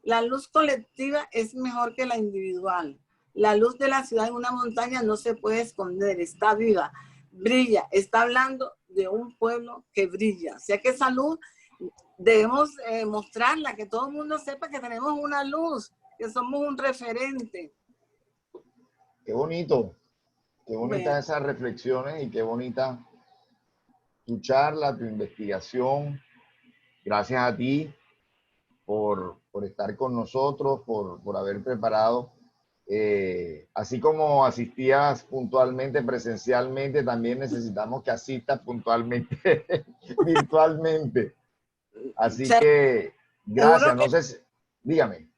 La luz colectiva es mejor que la individual. La luz de la ciudad en una montaña no se puede esconder, está viva, brilla, está hablando de un pueblo que brilla. O sea que esa luz debemos mostrarla, que todo el mundo sepa que tenemos una luz, que somos un referente. Qué bonito. Qué Bueno, bonitas esas reflexiones y qué bonita tu charla, tu investigación. Gracias a ti por estar con nosotros, por haber preparado. Así como asistías puntualmente, presencialmente, también necesitamos que asistas puntualmente, virtualmente. Así que, seguro gracias. que, No sé si, dígame.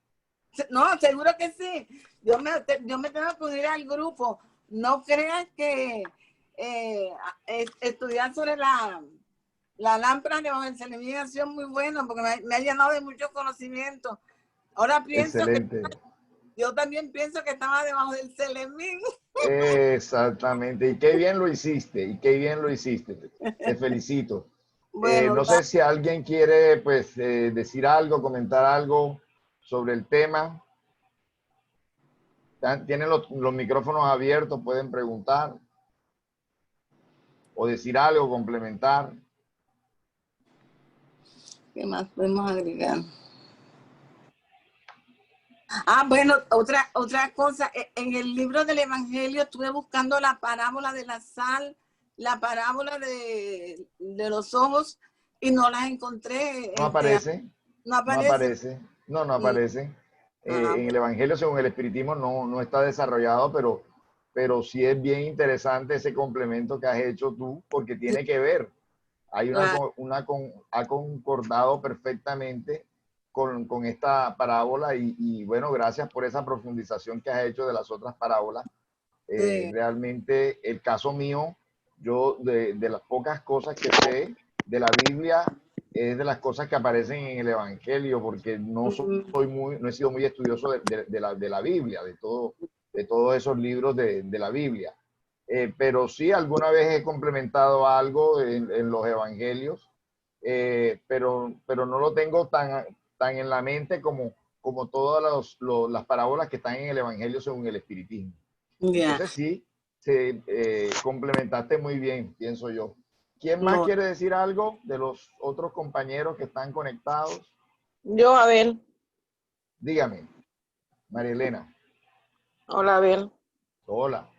no, seguro que sí. Yo me tengo que unir al grupo. No creas que estudiar sobre la lámpara de evangelización ha sido muy bueno, porque me ha llenado de mucho conocimiento. Ahora pienso que Excelente. yo también pienso que estaba debajo del Selemín. Exactamente. Y qué bien lo hiciste, y qué bien lo hiciste. Te felicito. Bueno, No sé si alguien quiere, pues, decir algo, comentar algo sobre el tema. Tienen los micrófonos abiertos, pueden preguntar o decir algo, complementar. ¿qué más podemos agregar? Bueno, otra cosa, en el libro del Evangelio estuve buscando la parábola de la sal, la parábola de los ojos, y no las encontré. No aparece, No no aparecen. aparece, no aparece. En el Bueno, Evangelio, según el Espiritismo, no está desarrollado, pero sí es bien interesante ese complemento que has hecho tú, porque sí, tiene que ver. Hay claro, ha concordado perfectamente con esta parábola y bueno, gracias por esa profundización que has hecho de las otras parábolas. sí, Realmente el caso mío, yo de las pocas cosas que sé de la Biblia, es de las cosas que aparecen en el Evangelio, porque no he sido muy estudioso de la Biblia, de todos esos libros de la Biblia. Pero sí, alguna vez he complementado algo en los Evangelios, pero no lo tengo tan en la mente como todas las parábolas que están en el Evangelio según el Espiritismo. ya. Entonces sí, se complementaste muy bien, pienso yo. ¿Quién más No. quiere decir algo de los otros compañeros que están conectados? Yo, Abel. Dígame, María Elena. Hola, Abel. Hola.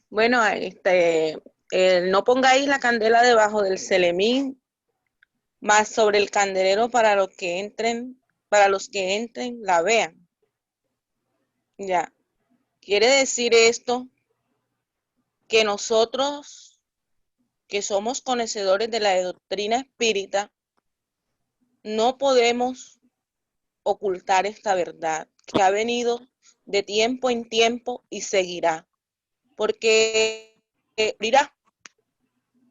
Bueno, no pongáis la candela debajo del celemín, mas sobre el candelero para los que entren la vean. Ya. Quiere decir esto que nosotros, que somos conocedores de la doctrina espírita, no podemos ocultar esta verdad que ha venido de tiempo en tiempo y seguirá, porque morirá.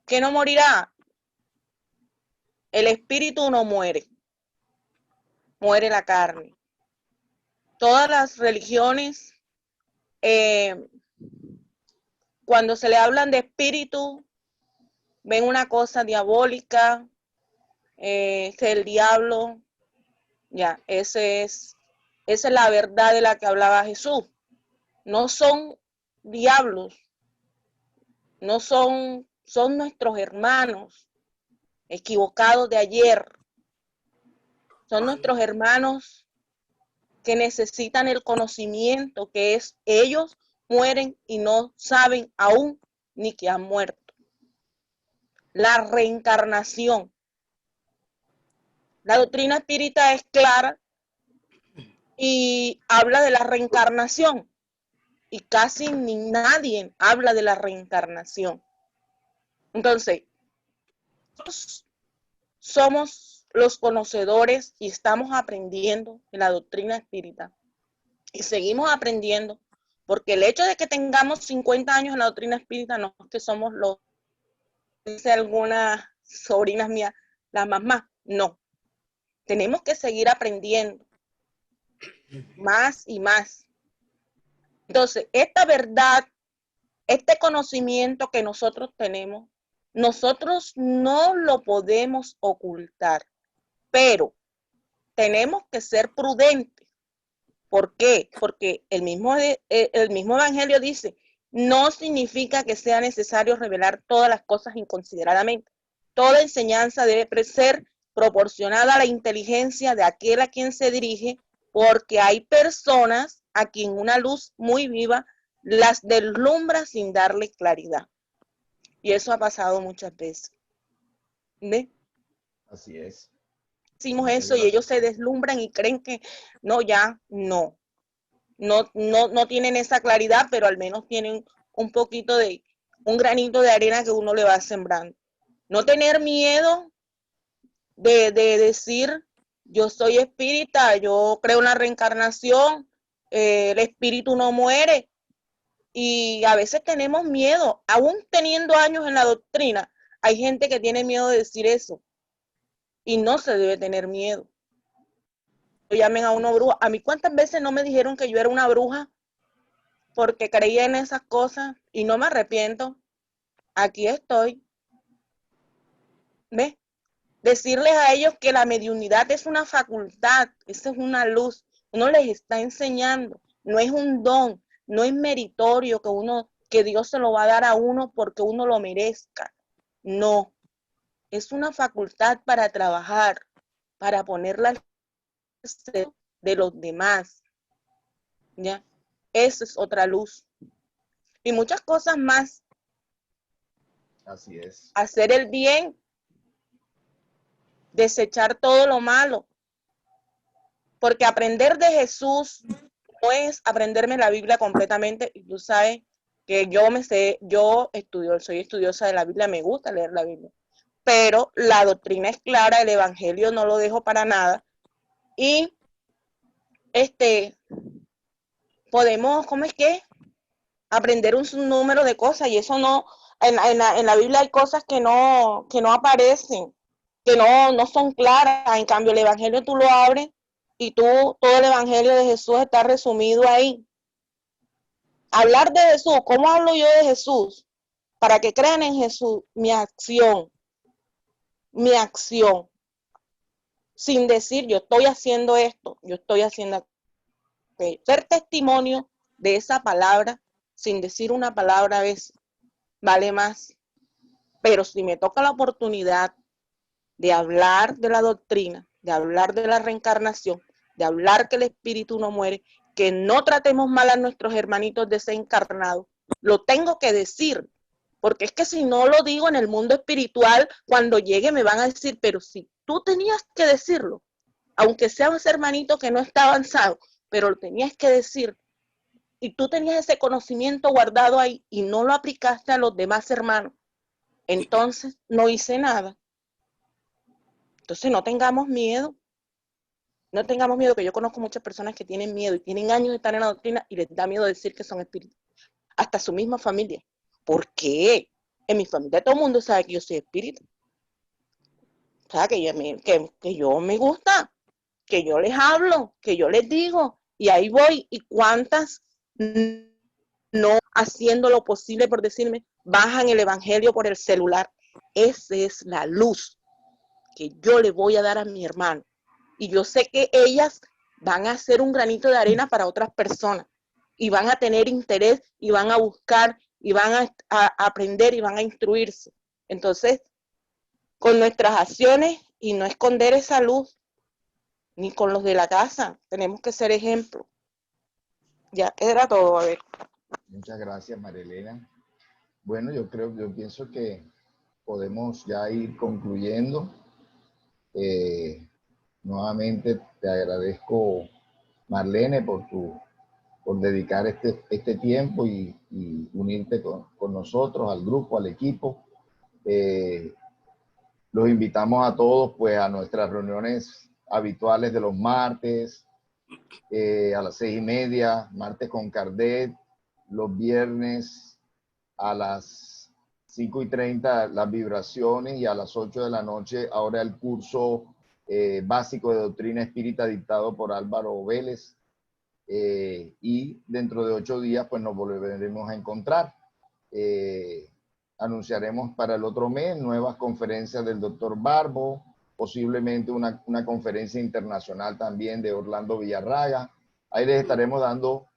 ¿Qué no morirá? El espíritu no muere, muere la carne. Todas las religiones, cuando se le hablan de espíritu, ven una cosa diabólica, es el diablo. Ya, esa es la verdad de la que hablaba Jesús. No son diablos, no son nuestros hermanos equivocados de ayer. Son nuestros hermanos que necesitan el conocimiento, que es ellos mueren y no saben aún ni que han muerto. La reencarnación. La doctrina espírita es clara y habla de la reencarnación. Y casi ni nadie habla de la reencarnación. Entonces, nosotros somos los conocedores y estamos aprendiendo de la doctrina espírita. Y seguimos aprendiendo, porque el hecho de que tengamos 50 años en la doctrina espírita no es que somos los, dice algunas sobrinas mías, las mamás. No. Tenemos que seguir aprendiendo más y más. Entonces, esta verdad, este conocimiento que nosotros tenemos, nosotros no lo podemos ocultar, pero tenemos que ser prudentes. ¿Por qué? Porque el mismo Evangelio dice, no significa que sea necesario revelar todas las cosas inconsideradamente. Toda enseñanza debe ser proporcionada a la inteligencia de aquel a quien se dirige, porque hay personas a quien una luz muy viva las deslumbra sin darle claridad. Y eso ha pasado muchas veces. ¿Ve? Así es. Decimos eso y ellos se deslumbran y creen que no, ya no tienen esa claridad, pero al menos tienen un poquito de, un granito de arena que uno le va sembrando. No tener miedo de decir, yo soy espírita, yo creo en la reencarnación, el espíritu no muere. Y a veces tenemos miedo, aún teniendo años en la doctrina, hay gente que tiene miedo de decir eso. Y no se debe tener miedo. Llamen a una bruja. A mí, ¿cuántas veces no me dijeron que yo era una bruja? Porque creía en esas cosas y no me arrepiento. Aquí estoy. ¿Ves? Decirles a ellos que la mediunidad es una facultad, esa es una luz. Uno les está enseñando, no es un don, no es meritorio que Dios se lo va a dar a uno porque uno lo merezca. No, es una facultad para trabajar, para ponerla al servicio de los demás. ¿Ya? Esa es otra luz. Y muchas cosas más. Así es. Hacer el bien, desechar todo lo malo. Porque aprender de Jesús no es aprenderme la Biblia completamente. Y tú sabes que soy estudiosa de la Biblia, me gusta leer la Biblia. Pero la doctrina es clara, el Evangelio no lo dejo para nada. Y podemos, ¿cómo es que? Aprender un número de cosas y eso no, en la Biblia hay cosas que no aparecen, que no son claras. En cambio, el Evangelio tú lo abres y todo el Evangelio de Jesús está resumido ahí. Hablar de Jesús, ¿cómo hablo yo de Jesús? Para que crean en Jesús, mi acción, sin decir yo estoy haciendo esto, yo estoy haciendo aquello. Ser testimonio de esa palabra, sin decir una palabra a veces, vale más. Pero si me toca la oportunidad de hablar de la doctrina, de hablar de la reencarnación, de hablar que el espíritu no muere, que no tratemos mal a nuestros hermanitos desencarnados, lo tengo que decir, Porque es que si no lo digo en el mundo espiritual, cuando llegue me van a decir, pero si tú tenías que decirlo, aunque sea un hermanito que no está avanzado, pero lo tenías que decir, y tú tenías ese conocimiento guardado ahí y no lo aplicaste a los demás hermanos, entonces no hice nada. Entonces no tengamos miedo. No tengamos miedo, que yo conozco muchas personas que tienen miedo y tienen años de estar en la doctrina y les da miedo decir que son espíritus. Hasta su misma familia. ¿Por qué? En mi familia todo el mundo sabe que yo soy espíritu. O sea, que yo me gusta, que yo les hablo, que yo les digo, y ahí voy. ¿Y cuántas no haciendo lo posible por decirme, bajan el evangelio por el celular? Esa es la luz que yo le voy a dar a mi hermano. Y yo sé que ellas van a hacer un granito de arena para otras personas y van a tener interés y van a buscar y van a aprender y van a instruirse. Entonces, con nuestras acciones y no esconder esa luz, ni con los de la casa, tenemos que ser ejemplo. Ya, era todo, a ver. Muchas gracias, María Elena. Bueno, yo pienso que podemos ya ir concluyendo. Nuevamente te agradezco, Marlene, por dedicar este tiempo y unirte con nosotros, al grupo, al equipo. Los invitamos a todos pues a nuestras reuniones habituales de los martes, a las 6:30, martes con Cardet, los viernes a las 5:30 las vibraciones, y a las 8 de la noche ahora el curso básico de doctrina espírita dictado por Álvaro Vélez. Y dentro de 8 días pues nos volveremos a encontrar. Anunciaremos para el otro mes nuevas conferencias del doctor Barbo, posiblemente una conferencia internacional también de Orlando Villarraga. Ahí les estaremos dando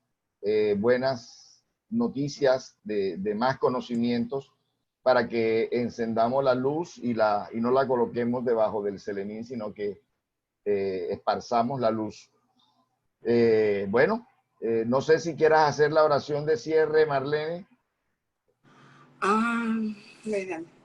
buenas noticias de más conocimientos para que encendamos la luz y no la coloquemos debajo del selenín, sino que esparzamos la luz. Bueno, no sé si quieras hacer la oración de cierre, Marlene. Mediante.